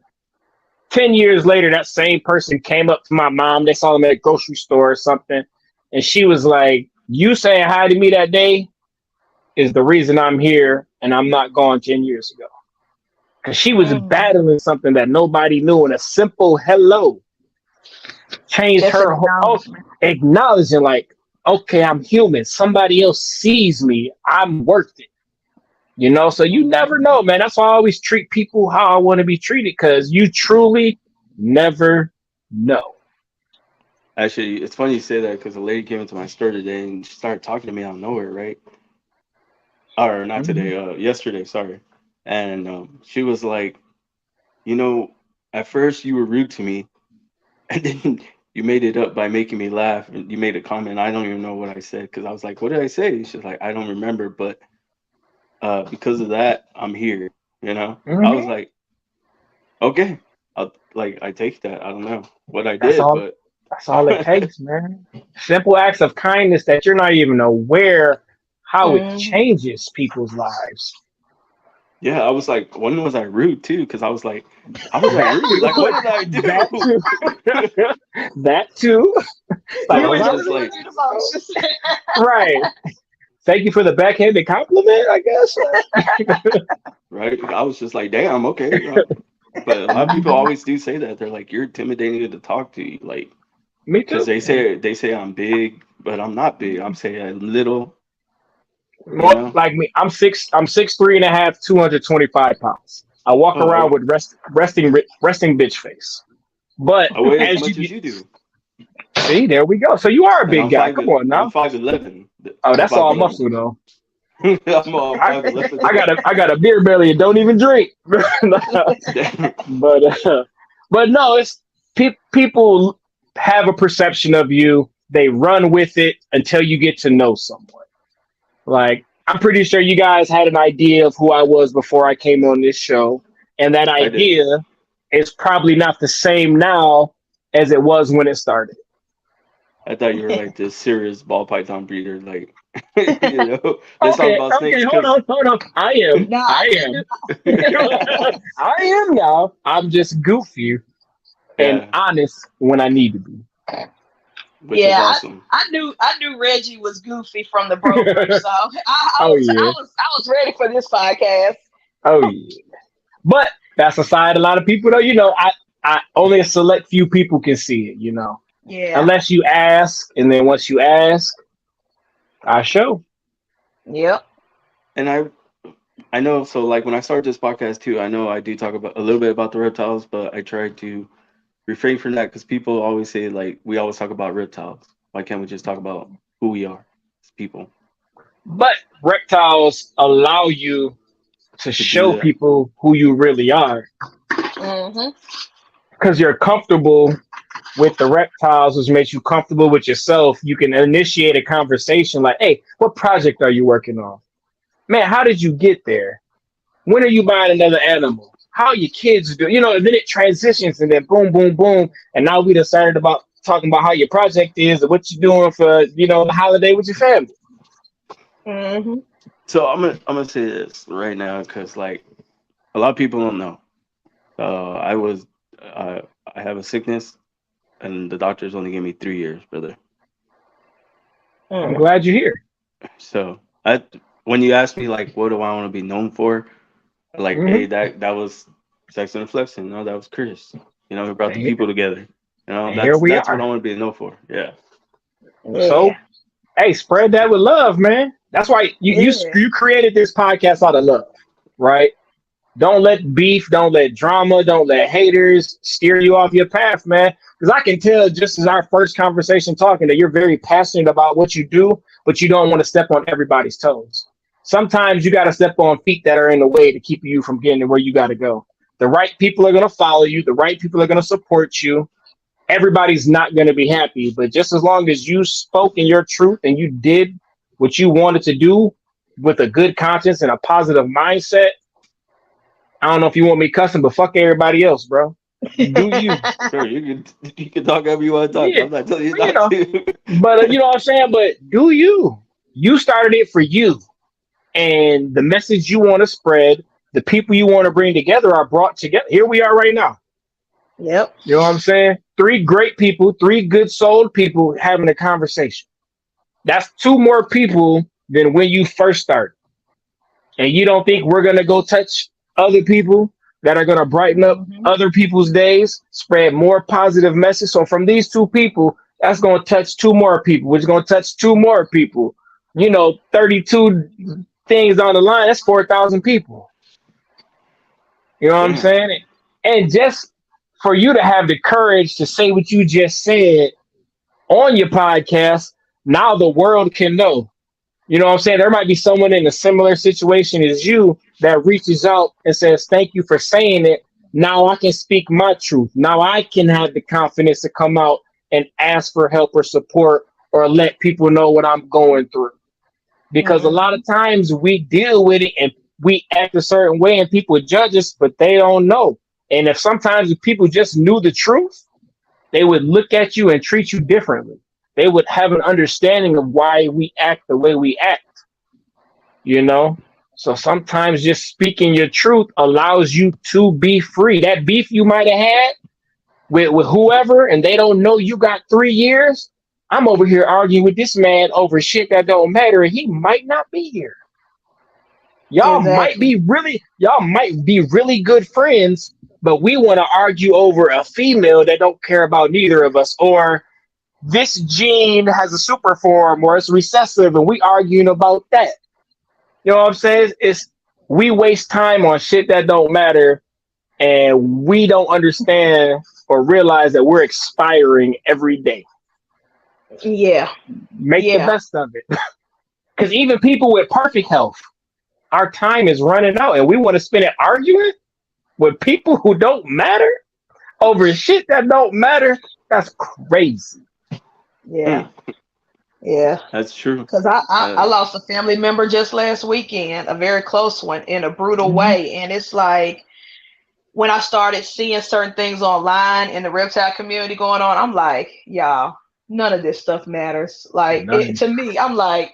10 years later, that same person came up to my mom. They saw them at a grocery store or something. And she was like, you saying hi to me that day is the reason I'm here and I'm not gone 10 years ago. Because she was Mm. battling something that nobody knew. And a simple hello changed That's her acknowledgement. acknowledging, like, okay, I'm human. Somebody else sees me. I'm worth it. So you never know, man. That's why I always treat people how I want to be treated because you truly never know. actually, it's funny you say that because a lady came into my store today and she started talking to me out of nowhere, right? Or not Mhm. today, yesterday, sorry. And she was like, you know, at first you were rude to me, and then you made it up by making me laugh. And you made a comment. I don't even know what I said because I was like, what did I say? She's like, I don't remember, but because of that, I'm here. I was Mhm. like, okay, I take that. I don't know what I That's did, all. but That's all it takes, man. Simple acts of kindness that you're not even aware how it Mm. changes people's lives. yeah, I was like, when was I rude too? Because I was like, how was I That rude? too. Like, what did I That do? too. That too. So Like, I You was was ain't I never just do like, any emotions. right? Thank you for the backhanded compliment, I guess. right? I was just like, damn, okay. But a lot of people Mhm. always do say that. They're like, you're intimidating to talk to you, like, Me because too. they say I'm big, but I'm not big. I'm saying a little, you More know. like me, I'm 6'3.5", 225 pounds. I walk Oh, around with resting bitch face. But I weigh as as you much as get, you do, see, there we go. So you are a and big guy. Come on I'm now. 5'11". Oh, I'm that's all 5'11". muscle though. I'm all I 5'11". I got a beer belly and don't even drink. but but no, it's people have a perception of you. They run with it until you get to know someone. Like I'm pretty sure you guys had an idea of who I was before I came on this show, and that I did. idea is probably not the same now as it was when it started. I thought you were like this serious ball python breeder, like you know, this song Okay, about snakes, okay, cause hold on. I am, No, I I didn't am, do. I am now. I'm just goofy and yeah, honest when I need to be. which is Yeah, awesome. I knew Reggie was goofy from the brokerage, so Oh yeah, I was ready for this podcast. oh yeah. But that's a side a lot of people though. I only a select few people can see it. Yeah. Unless you ask, and then once you ask, I show. Yep. And I know, so like when I started this podcast too, I know I do talk about a little bit about the reptiles, but I try to refrain from that because people always say like we always talk about reptiles. Why can't we just talk about who we are as people But reptiles allow you to to do show that? people who you really are Mhm. because you're comfortable with the reptiles, which makes you comfortable with yourself. You can initiate a conversation like, "Hey, what project are you working on? Man, how did you get there? When are you buying another animal? How are your kids do?" And then it transitions, and then boom, boom, boom, and now we decided about talking about how your project is and what you're doing for the holiday with your family. Mhm. So I'm gonna say this right now because like a lot of people don't know. I was I have a sickness and the doctors only gave me 3 years, brother. I'm Mm. glad you're here. So I when you ask me like what do I want to be known for, like hey Hmm. that was Sexin and Flexin, that was Chris. He brought the And, people together. and here That's we that's what I are. want to be known for. Yeah. So, Yeah. hey, spread that with love, man. That's why Yeah. you created this podcast out of love, right? Don't let beef, don't let drama, don't let haters steer you off your path, man. Because I can tell just as our first conversation talking that you're very passionate about what you do, but you don't want to step on everybody's toes. Sometimes you got to step on feet that are in the way to keep you from getting to where you got to go. The right people are going to follow you. The right people are going to support you. Everybody's not going to be happy, but just as long as you spoke in your truth and you did what you wanted to do with a good conscience and a positive mindset, I don't know if you want me cussing, but fuck everybody else, bro. Do you? Sure, you can talk however you want to talk. Yeah, I'm not telling you but not to. you know what I'm saying. But do you? You started it for you, and the message you want to spread, the people you want to bring together are brought together. Here we are right now. Yep. You know what I'm saying? Three great people, three good souled people having a conversation. That's two more people than when you first started. And you don't think we're gonna go touch other people that are gonna brighten up Mhm. other people's days, spread more positive message. So from these two people, that's gonna touch two more people, which is gonna touch two more people. 32 things on the line, that's 4,000 people. You know what I'm Damn. saying? And just for you to have the courage to say what you just said on your podcast, now the world can know. You know what I'm saying? There might be someone in a similar situation as you that reaches out and says, "Thank you for saying it. Now I can speak my truth. Now I can have the confidence to come out and ask for help or support or let people know what I'm going through." Because a lot Mhm. of times we deal with it and we act a certain way and people judge us, but they don't know. And if people just knew the truth, they would look at you and treat you differently. They would have an understanding of why we act the way we act, you know? So sometimes just speaking your truth allows you to be free. That beef you might have had with whoever and they don't know you got 3 years. I'm over here arguing with this man over shit that don't matter and he might not be here. Exactly. Y'all might be really good friends, but we want to argue over a female that don't care about neither of us, or this gene has a super form or it's recessive, and we arguing about that. You know what I'm saying? It's we waste time on shit that don't matter, and we don't understand or realize that we're expiring every day. Yeah. Make the best of it. Because even people with perfect health, our time is running out, and we want to spend it arguing with people who don't matter over shit that don't matter. That's crazy. Yeah. Yeah. That's true. Because I lost a family member just last weekend, a very close one, in a brutal way. And it's like when I started seeing certain things online in the reptile community going on, I'm like, y'all, none of this stuff matters. Like to me, I'm like,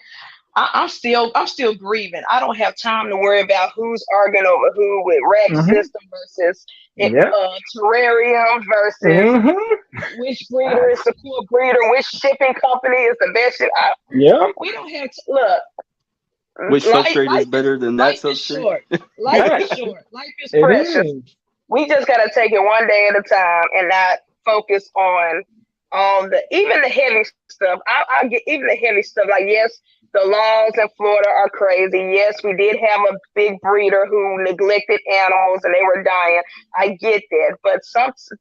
I'm still grieving. I don't have time to worry about who's arguing over who with rack system versus terrarium versus which breeder is the cool breeder, which shipping company is the best. We don't have to look. Which substrate is better than that substrate? Life is short. Life is precious. We just gotta take it one day at a time and not focus on even the heavy stuff. I get even the heavy stuff. Like, yes, the laws in Florida are crazy. Yes, we did have a big breeder who neglected animals and they were dying. I get that, but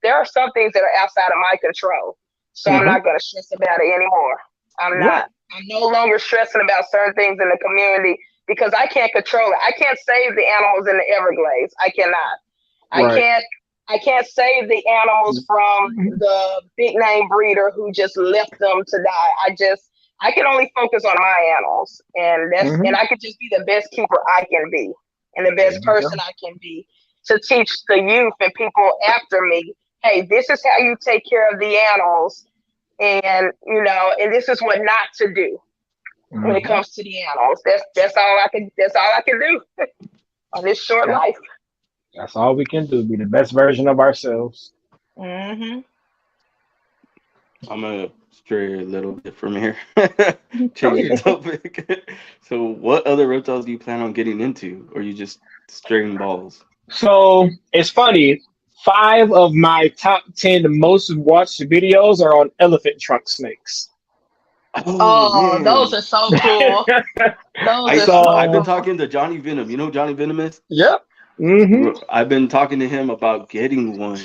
there are some things that are outside of my control. So I'm not gonna stress about it anymore. I'm not. I'm no longer stressing about certain things in the community because I can't control it. I can't save the animals in the Everglades. I cannot. I can't save the animals from the big name breeder who just left them to die. I can only focus on my animals, and and I could just be the best keeper I can be and the best person I can be to teach the youth and people after me, hey, this is how you take care of the animals, and and this is what not to do when it comes to the animals. That's all I can do on this short life. That's all we can do, be the best version of ourselves. I'm going to stray a little bit from here. Change the topic. So what other reptiles do you plan on getting into? Or are you just straying balls? So it's funny. 5 of my top 10 most watched videos are on elephant trunk snakes. Oh, those are so cool. I've been talking to Johnny Venom. You know who Johnny Venom is? Yep. I've been talking to him about getting one.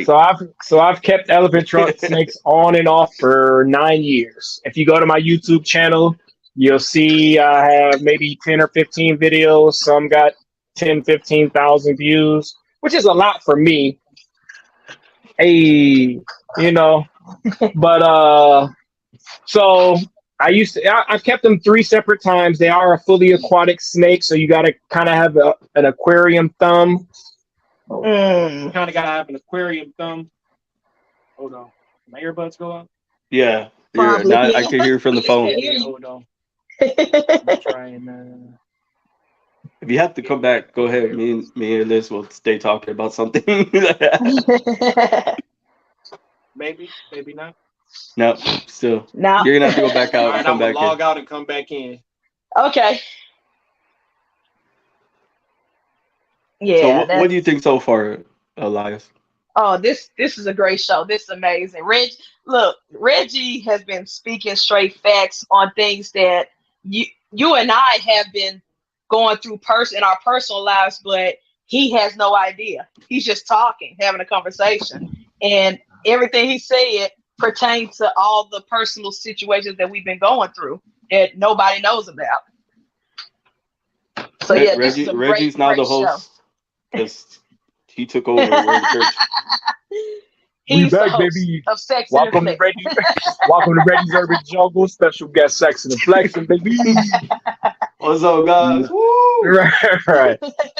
So I've kept elephant trunk snakes on and off for 9 years. If you go to my YouTube channel, you'll see I have maybe 10 or 15 videos. Some got 10, 15,000 views, which is a lot for me. But so I've kept them 3 separate times. They are a fully aquatic snake, so you got to kind of have an aquarium thumb. You kind of got to have an aquarium thumb. Hold on. My earbuds go on? Yeah. I can hear from the phone. Hold on. I'm trying. If you have to come back, go ahead. Me and Liz will stay talking about something. Maybe not. No, still. No. You're gonna have to go back out and come back in. Log out and come back in. Okay. Yeah. So what do you think so far, Elias? Oh, this is a great show. This is amazing. Reggie has been speaking straight facts on things that you and I have been going through in our personal lives, but he has no idea. He's just talking, having a conversation, and everything he said pertains to all the personal situations that we've been going through that nobody knows about. So yeah, Reggie's now the host because he took over the church. He's back, the host baby. of Sexin Welcome and to Reggie's Urban Jungle. Special guest Sexin and Flexin, baby. What's up, guys? Woo! Right.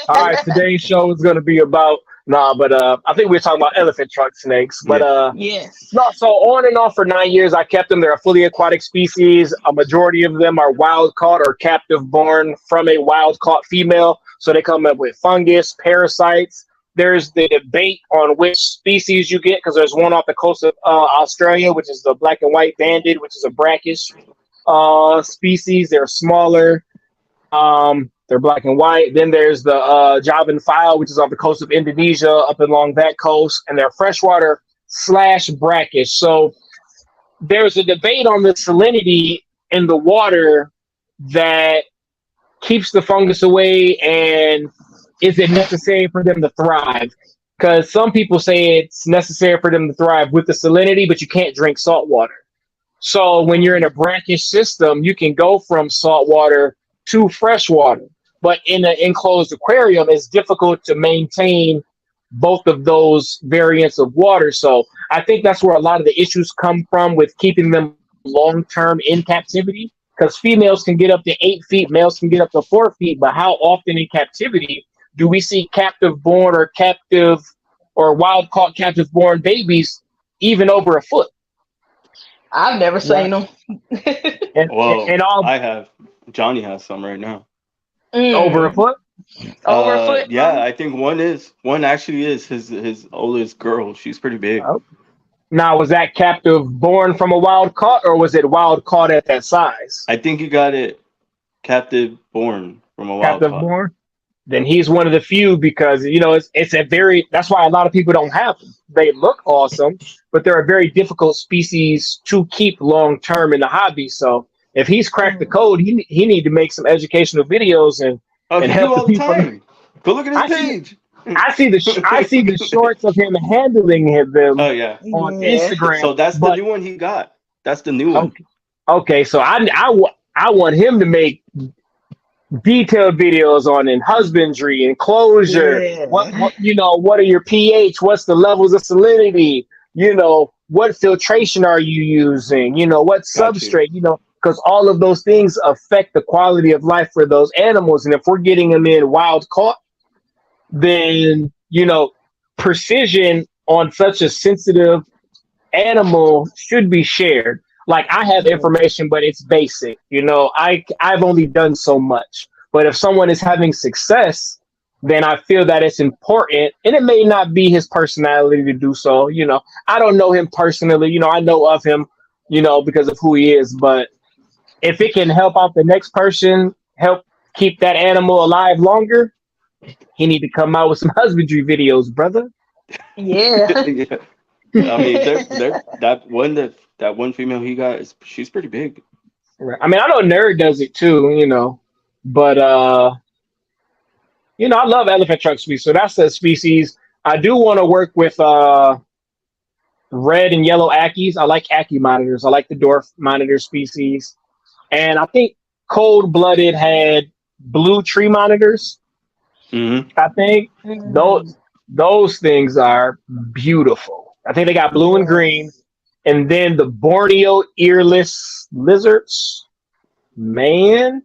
All right, today's show is going to be about I think we were talking about elephant trunk snakes. But yes. So on and off for 9 years, I kept them. They're a fully aquatic species. A majority of them are wild caught or captive born from a wild caught female. So they come up with fungus, parasites. There's the debate on which species you get because there's one off the coast of Australia, which is the black and white banded, which is a brackish species. They're smaller. They're black and white. Then there's the Javan file, which is off the coast of Indonesia, up along that coast, and they're freshwater / brackish. So there's a debate on the salinity in the water that keeps the fungus away, and is it necessary for them to thrive? Because some people say it's necessary for them to thrive with the salinity, but you can't drink salt water. So when you're in a brackish system, you can go from salt water to fresh water. But in an enclosed aquarium, it's difficult to maintain both of those variants of water. So I think that's where a lot of the issues come from with keeping them long term in captivity. Because females can get up to 8 feet, males can get up to 4 feet. But how often in captivity do we see captive born or captive or wild caught captive born babies even over a foot? I've never Right. seen them. Well, And all I have. Johnny has some right now. over a Mm. foot. Over a foot. Yeah, I think one actually is his oldest girl. She's pretty big. Oh. Now, was that captive born from a wild caught, or was it wild caught at that size? I think he got it captive born from a wild Captive caught. born. Then he's one of the few, because it's a very, that's why a lot of people don't have them. They look awesome, but they're a very difficult species to keep long term in the hobby. So if he's cracked the code, he need to make some educational videos Oh, and he do help the all the people. time. Go look at his I see page. I see the shorts of him handling them Oh yeah. on Yeah. Instagram. So that's the But new one he got. That's the new one. okay, okay, so I want him to make detailed videos on in husbandry, enclosure. What Yeah. what what are your pH? What's the levels of salinity? What filtration are you using? What Got you. substrate? Because all of those things affect the quality of life for those animals. And if we're getting them in wild caught, then precision on such a sensitive animal should be shared. Like, I have information, but it's basic. I've only done so much. But if someone is having success, then I feel that it's important, and it may not be his personality to do so. I don't know him personally. I know of him, because of who he is. But if it can help out the next person, help keep that animal alive longer, he need to come out with some husbandry videos, brother. Yeah. Yeah. I mean, they're that one female he got she's pretty big. Right. I mean, I know Nerd does it too, but I love elephant trunk species, so that's the species. I do want to work with red and yellow Ackies. I like Ackie monitors. I like the dwarf monitor species, and I think Cold Blooded had blue tree monitors. Mm-hmm. I think Mm. those things are beautiful. I think they got blue and green, Yes. and then the Borneo earless lizards. Man,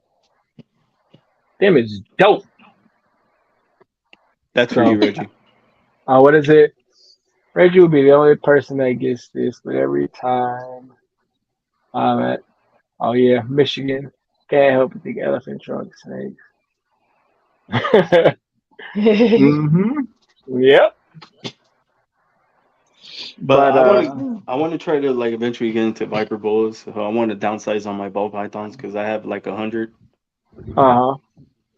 them is dope. That's for So, you, Reggie. what is it? Reggie will be the only person that gets this, but every time I'm at, oh yeah, Michigan, can't help but think elephant trunk snakes. hmm Yep. But But I want to try to like eventually get into viper boas. So I want to downsize on my ball pythons because I have like 100. uh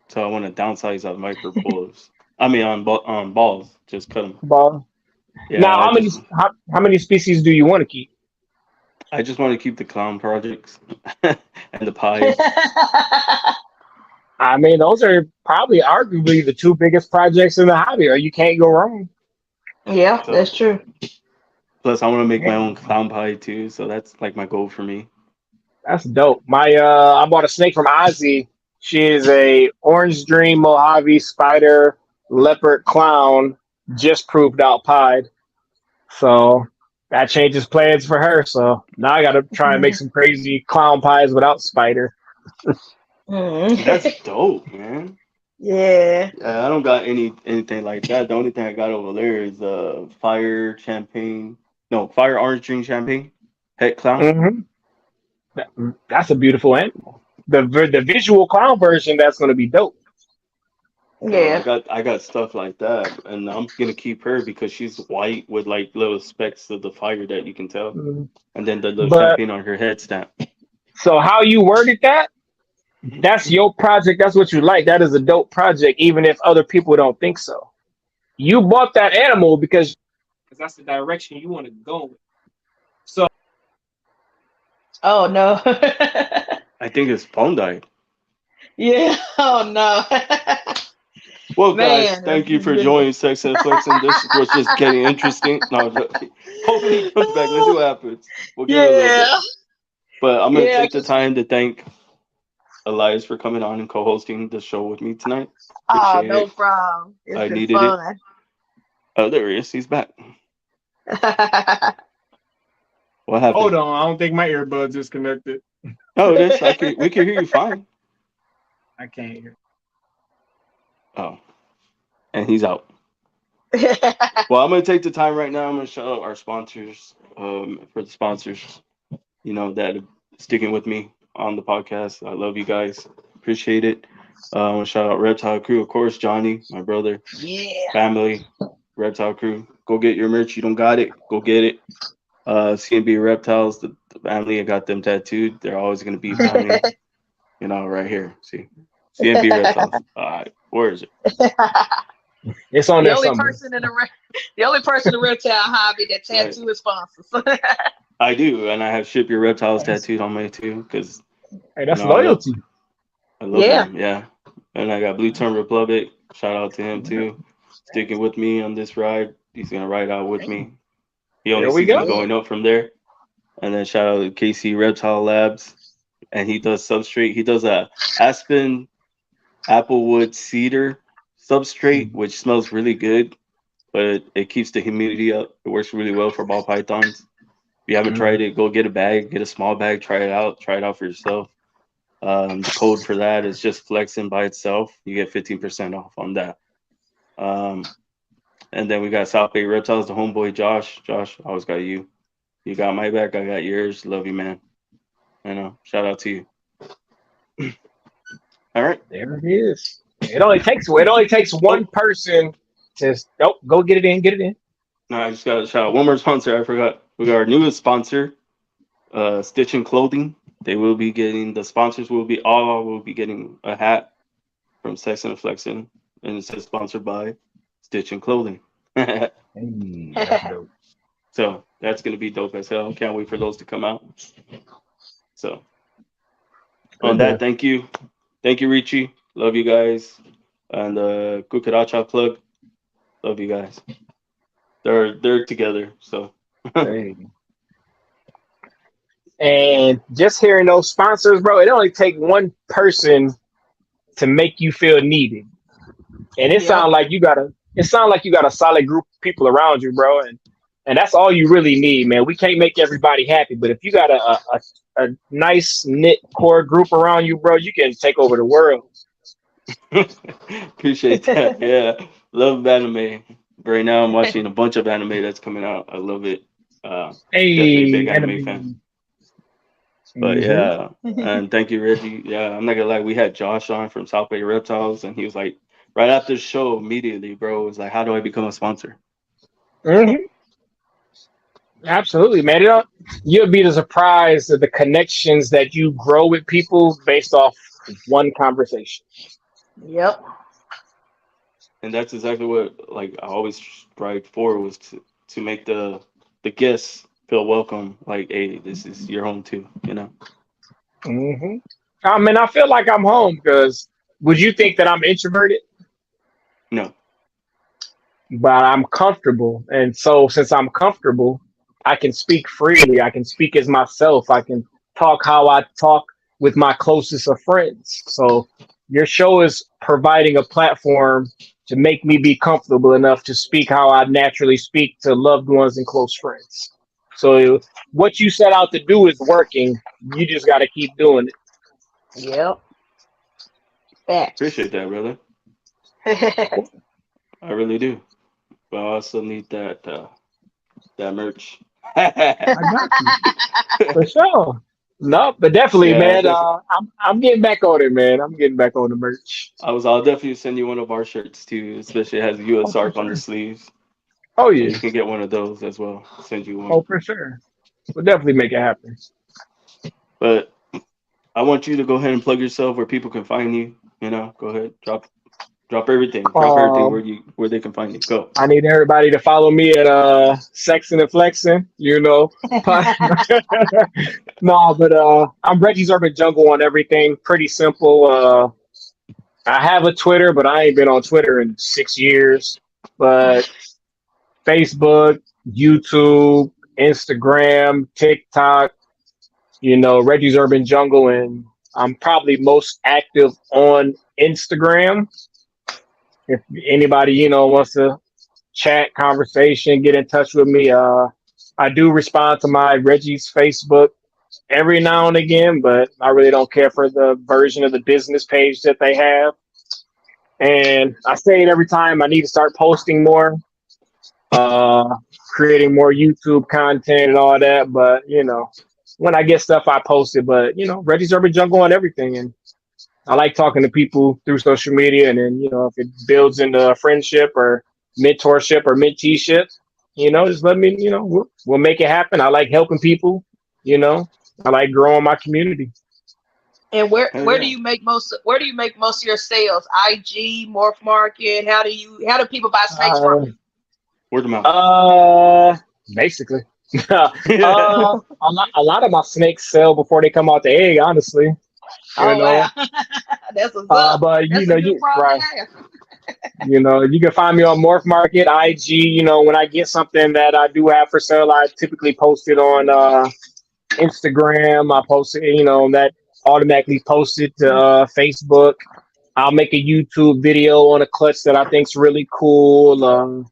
So I want to downsize on viper boas. I mean on balls, just cut them. ball. Yeah, Now, how many species do you want to keep? I just want to keep the clown projects and the pies. I mean, those are probably arguably the two biggest projects in the hobby, or you can't go wrong. Yeah, So that's true. plus I want to make Yeah, my own clown pie too. So that's like my goal for me. that's dope. I bought a snake from Ozzy. She is a orange dream Mojave spider leopard clown, just proved out pied. So that changes plans for her. So now I got to try and make some crazy clown pies without spider. That's Mm. dope, man. Yeah. Yeah, I don't got anything like that. The only thing I got over there is fire champagne. No, fire orange drink champagne. Het clown. hmm that's a beautiful animal. The visual clown version, that's going to be dope. So I Yeah. got I got stuff like that, and I'm gonna keep her because she's white with like little specks of the fire that you can tell, Mhm. and then the little But champagne on her head stamp. so how you worded that, that's your project. That's what you like. That is a dope project, even if other people don't think so. You bought that animal because that's the direction you want to go with. So Oh no. I think his phone died. Yeah. Oh no. Well, guys, Man. thank you for joining Sex and Flexing. This was just getting interesting. No, hopefully he comes back. Let's see what happens. We'll give it a little bit. Yeah. But I'm going to Yeah. take the time to thank Elias for coming on and co-hosting the show with me tonight. Oh, Appreciate no it. problem. It's I been needed it. fun. Oh, there he is. He's back. What Hold happened? on, I don't think my earbuds disconnected. Oh, it is. We can hear you fine. I can't hear. Oh, and he's out. Well, I'm gonna take the time right now. I'm gonna shout out our sponsors. For the sponsors, that are sticking with me on the podcast. I love you guys. Appreciate it. I want to shout out Reptile Crew, of course. Johnny, my brother, Yeah. family, Reptile Crew. Go get your merch. You don't got it, go get it. CNB Reptiles, the family. I got them tattooed. They're always gonna be family. Right here. See, CNB Reptiles. All right, where is it? It's on The there only somewhere. person in the reptile hobby that Right. tattoo is sponsors. I do, and I have Ship Your Reptiles tattooed on me too, because Hey, that's I love, loyalty. I love Yeah. them. Yeah, and I got Blue Turn Republic. Shout out to him too, sticking with me on this ride. He's gonna ride out with me. He only There we sees me go. going up from there. And then shout out to KC Reptile Labs, and he does substrate. He does a aspen applewood cedar substrate, which smells really good, but it keeps the humidity up. It works really well for ball pythons. If you haven't tried it, go get a bag, get a small bag, try it out for yourself. The code for that is just Flexin by itself. You get 15% off on that. And then we got South Bay Reptiles, the homeboy Josh. Josh, I always got you. You got my back, I got yours. Love you, man. Shout out to you. All right. There it is. It only takes one person to go get it in. No, I just got to shout out one more sponsor. I forgot. We got our newest sponsor, Stitching Clothing. They will be getting, the sponsors will be getting a hat from Sexin and Flexin, and it says sponsored by Stitching Clothing. Hey, that's dope. So that's gonna be dope as hell. Can't wait for those to come out. So on that, thank you, Richie. Love you guys, and Cucaracha plug. Love you guys. They're together. So. Hey. And just hearing those sponsors, bro, it only take one person to make you feel needed. And it sounds like you got a solid group of people around you, bro. And that's all you really need, man. We can't make everybody happy, but if you got a nice knit core group around you, bro, you can take over the world. Appreciate that. Yeah. Love anime. Right now I'm watching a bunch of anime that's coming out. I love it. Definitely a big anime fan. But yeah, and thank you, Reggie. Yeah, I'm not gonna lie, we had Josh on from South Bay Reptiles, and he was like, right after the show, immediately, bro, was like, how do I become a sponsor? Absolutely, man. You'll be surprised at the connections that you grow with people based off one conversation. Yep. And that's exactly what I always strive for, was to make the guests feel welcome. Like, hey, this is your home too, I mean, I feel like I'm home, because would you think that I'm introverted? No. But I'm comfortable. And so since I'm comfortable, I can speak freely. I can speak as myself. I can talk how I talk with my closest of friends. So your show is providing a platform to make me be comfortable enough to speak how I naturally speak to loved ones and close friends. So what you set out to do is working. You just got to keep doing it. Yep. Facts. Appreciate that, brother. I really do. But I also need that merch. I got you. For sure. No, but definitely, man. I'm getting back on it, man. I'm getting back on the merch. I'll definitely send you one of our shirts too, especially it has US ARC on the sleeves. Oh yeah. So you can get one of those as well. Send you one. Oh, for sure. We'll definitely make it happen. But I want you to go ahead and plug yourself where people can find you. Go ahead, drop everything. Drop everything where they can find you. Go. I need everybody to follow me at Sexin and Flexin. No, but I'm Reggie's Urban Jungle on everything. Pretty simple. I have a Twitter, but I ain't been on Twitter in 6 years. But Facebook, YouTube, Instagram, TikTok, Reggie's Urban Jungle, and I'm probably most active on Instagram. If anybody, wants to chat, conversation, get in touch with me, I do respond to my Reggie's Facebook every now and again, but I really don't care for the version of the business page that they have. And I say it every time, I need to start posting more, creating more YouTube content and all that. But, when I get stuff, I post it. But, Reggie's Urban Jungle on everything. And I like talking to people through social media. And then, if it builds into a friendship or mentorship or menteeship, just let me, we'll make it happen. I like helping people, I like growing my community. And where do you make most of your sales? IG, Morph Market? How do people buy snakes from you? Word of mouth. Basically. a lot of my snakes sell before they come out the egg, honestly. Wow. That's what's up. But That's a good problem to have. You can find me on Morph Market, IG. When I get something that I do have for sale, I typically post it on Instagram. I post it, that automatically posted to Facebook. I'll make a YouTube video on a clutch that I think's really cool.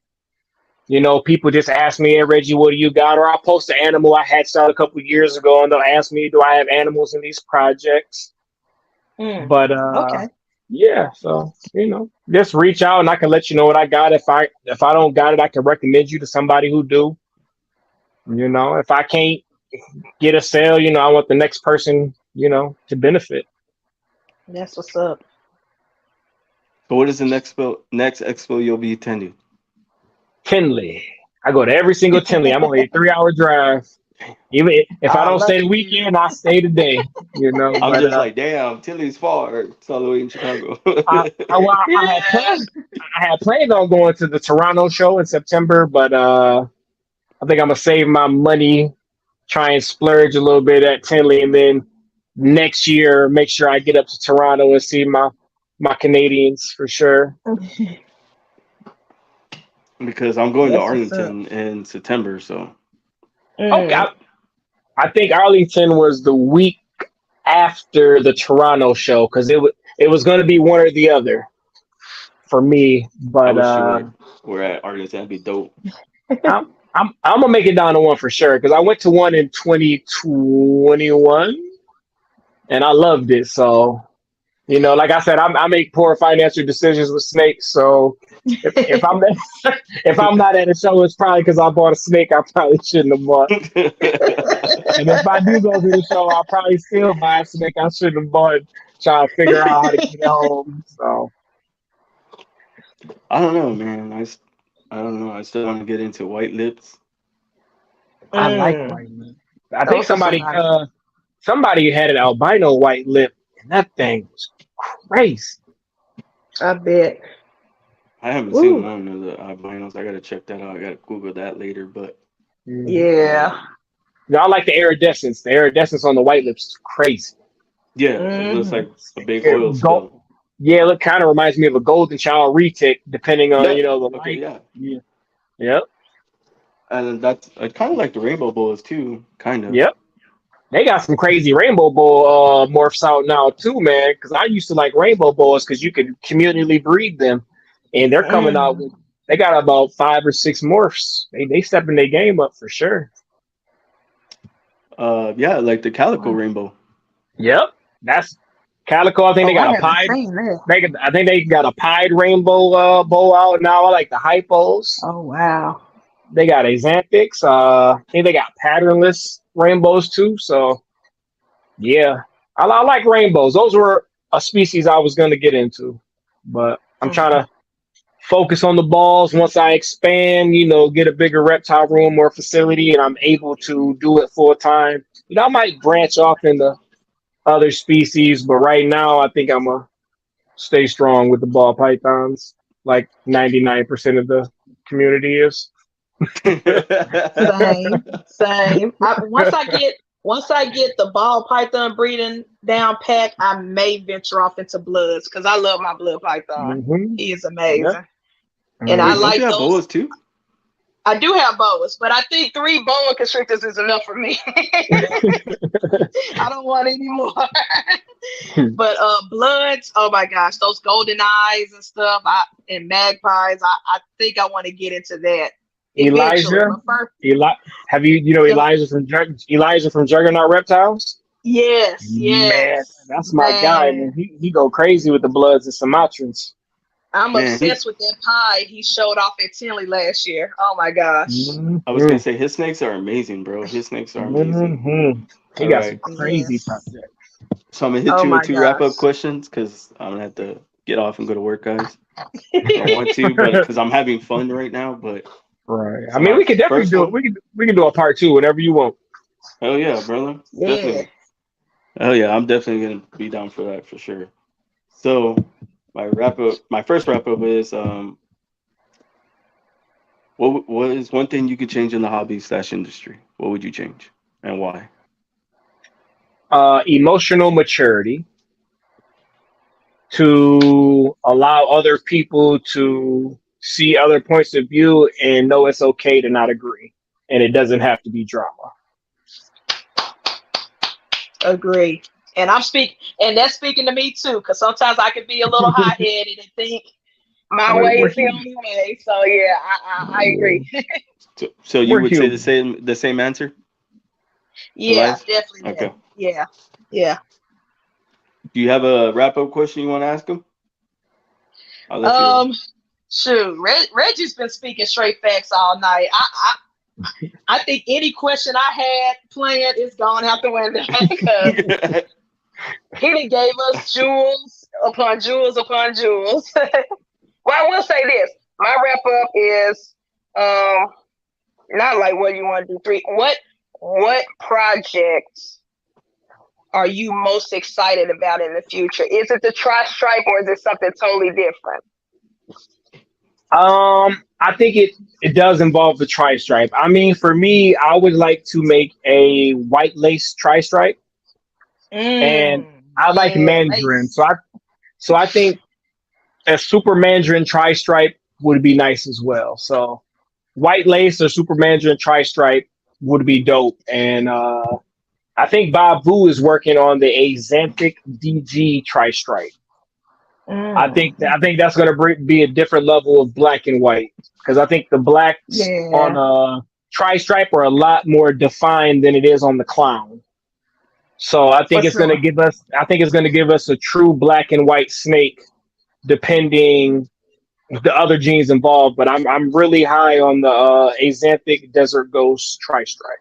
People just ask me, hey, Reggie, what do you got? Or I'll post an animal I hatched out a couple of years ago, and they'll ask me, do I have animals in these projects? But okay. Yeah, so just reach out and I can let you know what I got. If I don't got it, I can recommend you to somebody who do. If I can't get a sale, I want the next person, to benefit. That's what's up. So what is the next expo you'll be attending? Tinley. I go to every single Tinley. I'm only a 3-hour drive. Even if I don't stay the weekend, I stay the day. I'm just like, damn, Tinley's far. It's all the way in Chicago. I had plans on going to the Toronto show in September, but I think I'm gonna save my money, try and splurge a little bit at Tinley, and then next year make sure I get up to Toronto and see my Canadians for sure. Because I'm going to Arlington in September, so. Okay, I think Arlington was the week after the Toronto show because it was going to be one or the other for me. But we're at Arlington. That'd be dope. I'm gonna make it down to one for sure because I went to one in 2021 and I loved it. So. Like I said, I make poor financial decisions with snakes. So if I'm not at a show, it's probably because I bought a snake I probably shouldn't have bought. And if I do go to the show, I'll probably still buy a snake I shouldn't have bought. Try to figure out how to get it home. So I don't know, man. I don't know. I still want to get into white lips. I like white lips. I think somebody had an albino white lip. And that thing was crazy. I bet. I haven't seen one of the albinos. I gotta check that out. I gotta Google that later. But yeah, I like the iridescence. The iridescence on the white lips is crazy. Yeah, it looks like a big oil spill. Yeah, it kind of reminds me of a golden child retic, depending on the light. Yeah. Yep. And that's kind of like the rainbow boas too, kind of. Yep. They got some crazy rainbow boa morphs out now too, man. Because I used to like rainbow boas because you could communally breed them, and they're coming out with. They got about 5 or 6 morphs. They stepping their game up for sure. Yeah, like the calico rainbow. Yep, that's calico. I think they got a pied. I think they got a pied rainbow bow out now. I like the hypos. Oh wow. They got Axanthics. I think they got patternless rainbows too. So yeah, I like rainbows. Those were a species I was going to get into, but I'm trying to focus on the balls. Once I expand, get a bigger reptile room or facility, and I'm able to do it full time. I might branch off into other species, but right now I think I'm gonna stay strong with the ball pythons, like 99% of the community is. Same. Once I once I get the ball python breeding down pat, I may venture off into bloods because I love my blood python. Mm-hmm. He is Yep. amazing, and I Wait, don't you like have those. boas too? I do have boas, but I think 3 boa constrictors is enough for me. I don't want any more. But bloods, oh my gosh, those golden eyes and stuff, and magpies, I think I want to get into that eventually. Elijah, But first, have you know Elijah from Juggernaut Reptiles? yes, Man, yes, that's my guy, man. man. He go crazy with the Bloods and Sumatrans. I'm Man, obsessed with that pie he showed off at Tinley last year. Oh my gosh. I was gonna Mm-hmm. say his snakes are amazing, bro. His snakes are amazing. Mm-hmm. He All got some right, crazy Yes. projects. so I'm gonna hit Oh you with my 2 wrap-up gosh. questions because I'm gonna have to get off and go to work, guys. I don't want to, but because I'm having fun right now. But Right. I so mean, my we could definitely first do it. one, We can do a part 2 whenever you want. hell yeah, brother, Yeah. definitely. Hell yeah, I'm definitely gonna be down for that for sure. So my first wrap up is what is one thing you could change in the hobby slash industry? What would you change and why? Emotional maturity to allow other people to see other points of view and know it's okay to not agree, and it doesn't have to be drama. Agree. And that's speaking to me too, because sometimes I can be a little hot headed and think my way We're is the human. only way. So yeah, I agree. So you We're would say the human. same answer, Yeah, Elias? definitely that. Okay. Yeah. Yeah. Do you have a wrap up question you want to ask him? I'll let you go. Um, shoot, Reggie's been speaking straight facts all night. I think any question I had planned is gone out the window because he done gave us jewels upon jewels upon jewels. Well, I will say this: my wrap up is not like what you want to do. What projects are you most excited about in the future? Is it the tri stripe or is it something totally different? I think it does involve the tri-stripe. I mean, for me, I would like to make a white lace tri-stripe, and I like Yeah, mandarin. lace. So I think a super mandarin tri-stripe would be nice as well. So white lace or super mandarin tri-stripe would be dope. And I think Babu is working on the Axanthic DG tri-stripe. I think that's going to be a different level of black and white, because I think the blacks on Yeah, tri-stripe are a lot more defined than it is on the clown. So I for think it's going to sure. give us I think it's going to give us a true black and white snake, depending the other genes involved. But I'm really high on the Axanthic Desert Ghost tri-stripe.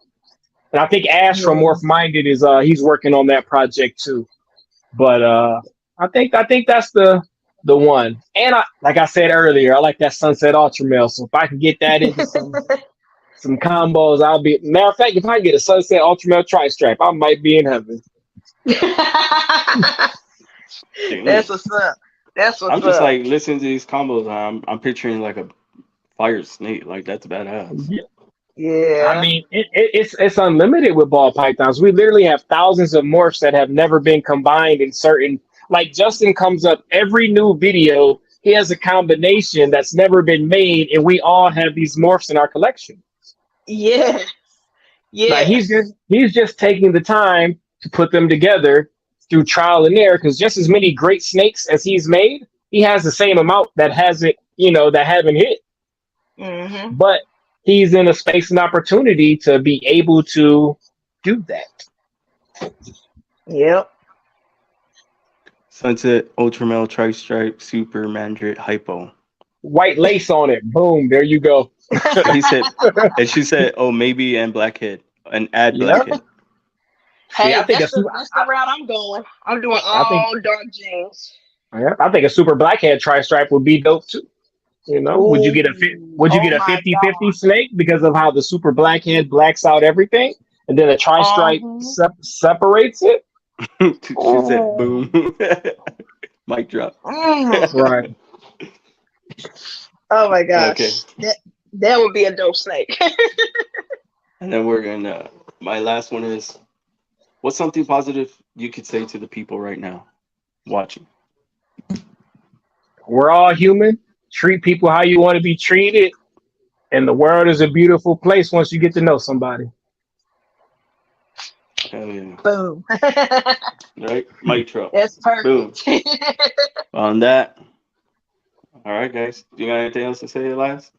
And I think Ash from Yeah. Morph Minded is he's working on that project too. But I think that's the one. And like I said earlier, I like that Sunset Ultra Mail. So if I can get that into some combos, I'll be. Matter of fact, if I get a Sunset Ultra Mail tri stripe, I might be in heaven. Damn. That's what's up. That's I'm what's just up. like listening to these combos. I'm picturing like a fire snake. Like that's badass. Yeah. I Yeah. mean, it's unlimited with ball pythons. We literally have thousands of morphs that have never been combined in certain. Like Justin comes up every new video. He has a combination that's never been made, and we all have these morphs in our collection. Yes. Like Yes. he's just taking the time to put them together through trial and error. Because just as many great snakes as he's made, he has the same amount that hasn't, that haven't hit. Mm-hmm. But he's in a space and opportunity to be able to do that. Yep. Sunset Ultramel Tri-Stripe Super Mandrit Hypo. White lace on it. Boom. There you go. He said, and she said, "Oh, maybe and blackhead and add Yeah. blackhead." See, Hey, that's the route I'm going. I'm doing I think all dark jeans. yeah, I think a super blackhead tri stripe would be dope too. Would you Ooh. get would you Oh get a my 50-50 God. snake because of how the super blackhead blacks out everything, and then a tri stripe Uh-huh. separates it? She said, Oh. "Boom." Mic drop. Mm. Right. Oh my Okay, gosh. That would be a dope snake. and then we're gonna. My last one is What's something positive you could say to the people right now watching? We're all human. Treat people how you want to be treated, and the world is a beautiful place once you get to know somebody. Hell yeah. Boom. Right? Mic drop. That's Boom. perfect. On that. All right, guys. You got anything else to say, Elias?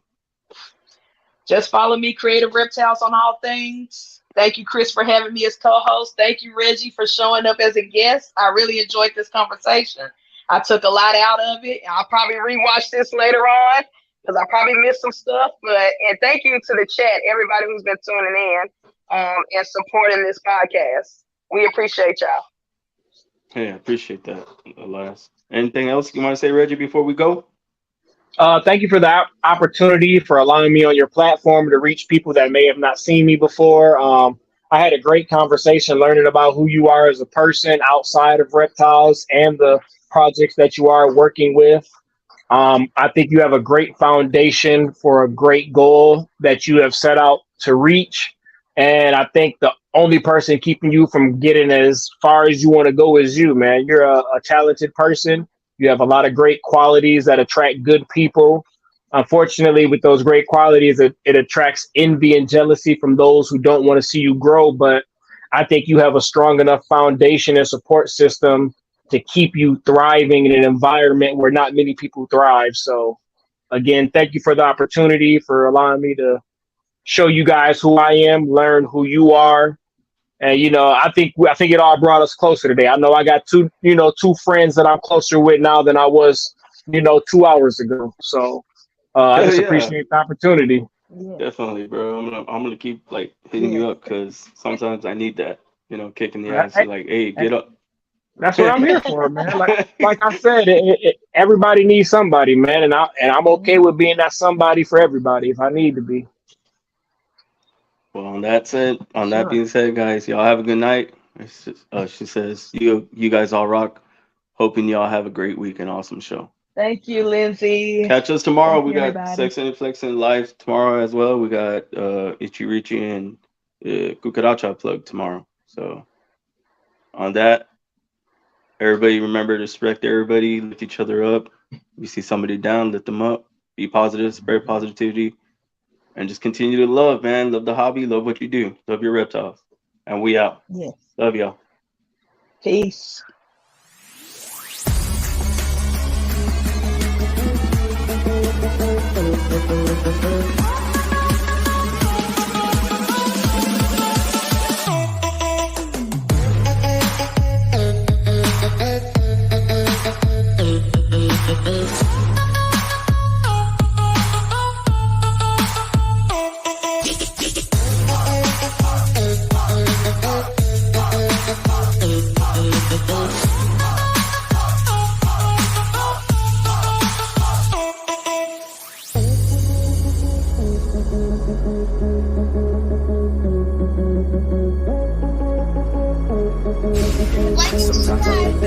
Just follow me, Creative Reptiles, on all things. Thank you, Chris, for having me as co-host. Thank you, Reggie, for showing up as a guest. I really enjoyed this conversation. I took a lot out of it. I'll probably rewatch this later on because I probably missed some stuff. And thank you to the chat, everybody who's been tuning in and supporting this podcast. We appreciate y'all. Hey, I appreciate that, Elias. Anything else you want to say, Reggie, before we go? Thank you for the opportunity for allowing me on your platform to reach people that may have not seen me before. I had a great conversation learning about who you are as a person outside of reptiles and the projects that you are working with. I think you have a great foundation for a great goal that you have set out to reach. And I think the only person keeping you from getting as far as you want to go is you, man. You're a talented person. You have a lot of great qualities that attract good people. Unfortunately, with those great qualities, it attracts envy and jealousy from those who don't want to see you grow. But I think you have a strong enough foundation and support system to keep you thriving in an environment where not many people thrive. So, again, thank you for the opportunity, for allowing me to show you guys who I am, learn who you are. And, I think it all brought us closer today. I know I got two friends that I'm closer with now than I was, 2 hours ago. So I just appreciate the opportunity. Yeah. Definitely, bro. I'm gonna keep hitting you up because sometimes I need that, kicking the ass. Like, hey, get up. That's what I'm here for, man. Like I said, everybody needs somebody, man, and I'm okay with being that somebody for everybody if I need to be. Well, on that being said, guys, y'all have a good night. She says, you guys all rock. Hoping y'all have a great week and awesome show. Thank you, Lindsay. Catch us tomorrow. Thank We you, got everybody. Sexin and Flexin live tomorrow as well. We got Ichirichi and Cucaracha plug tomorrow. So on that, everybody remember to respect everybody, lift each other up. If you see somebody down, lift them up. Be positive, spread positivity. And just continue to love, man. Love the hobby. Love what you do. Love your reptiles. And we out. Yes. Love y'all. Peace. Like, subscribe,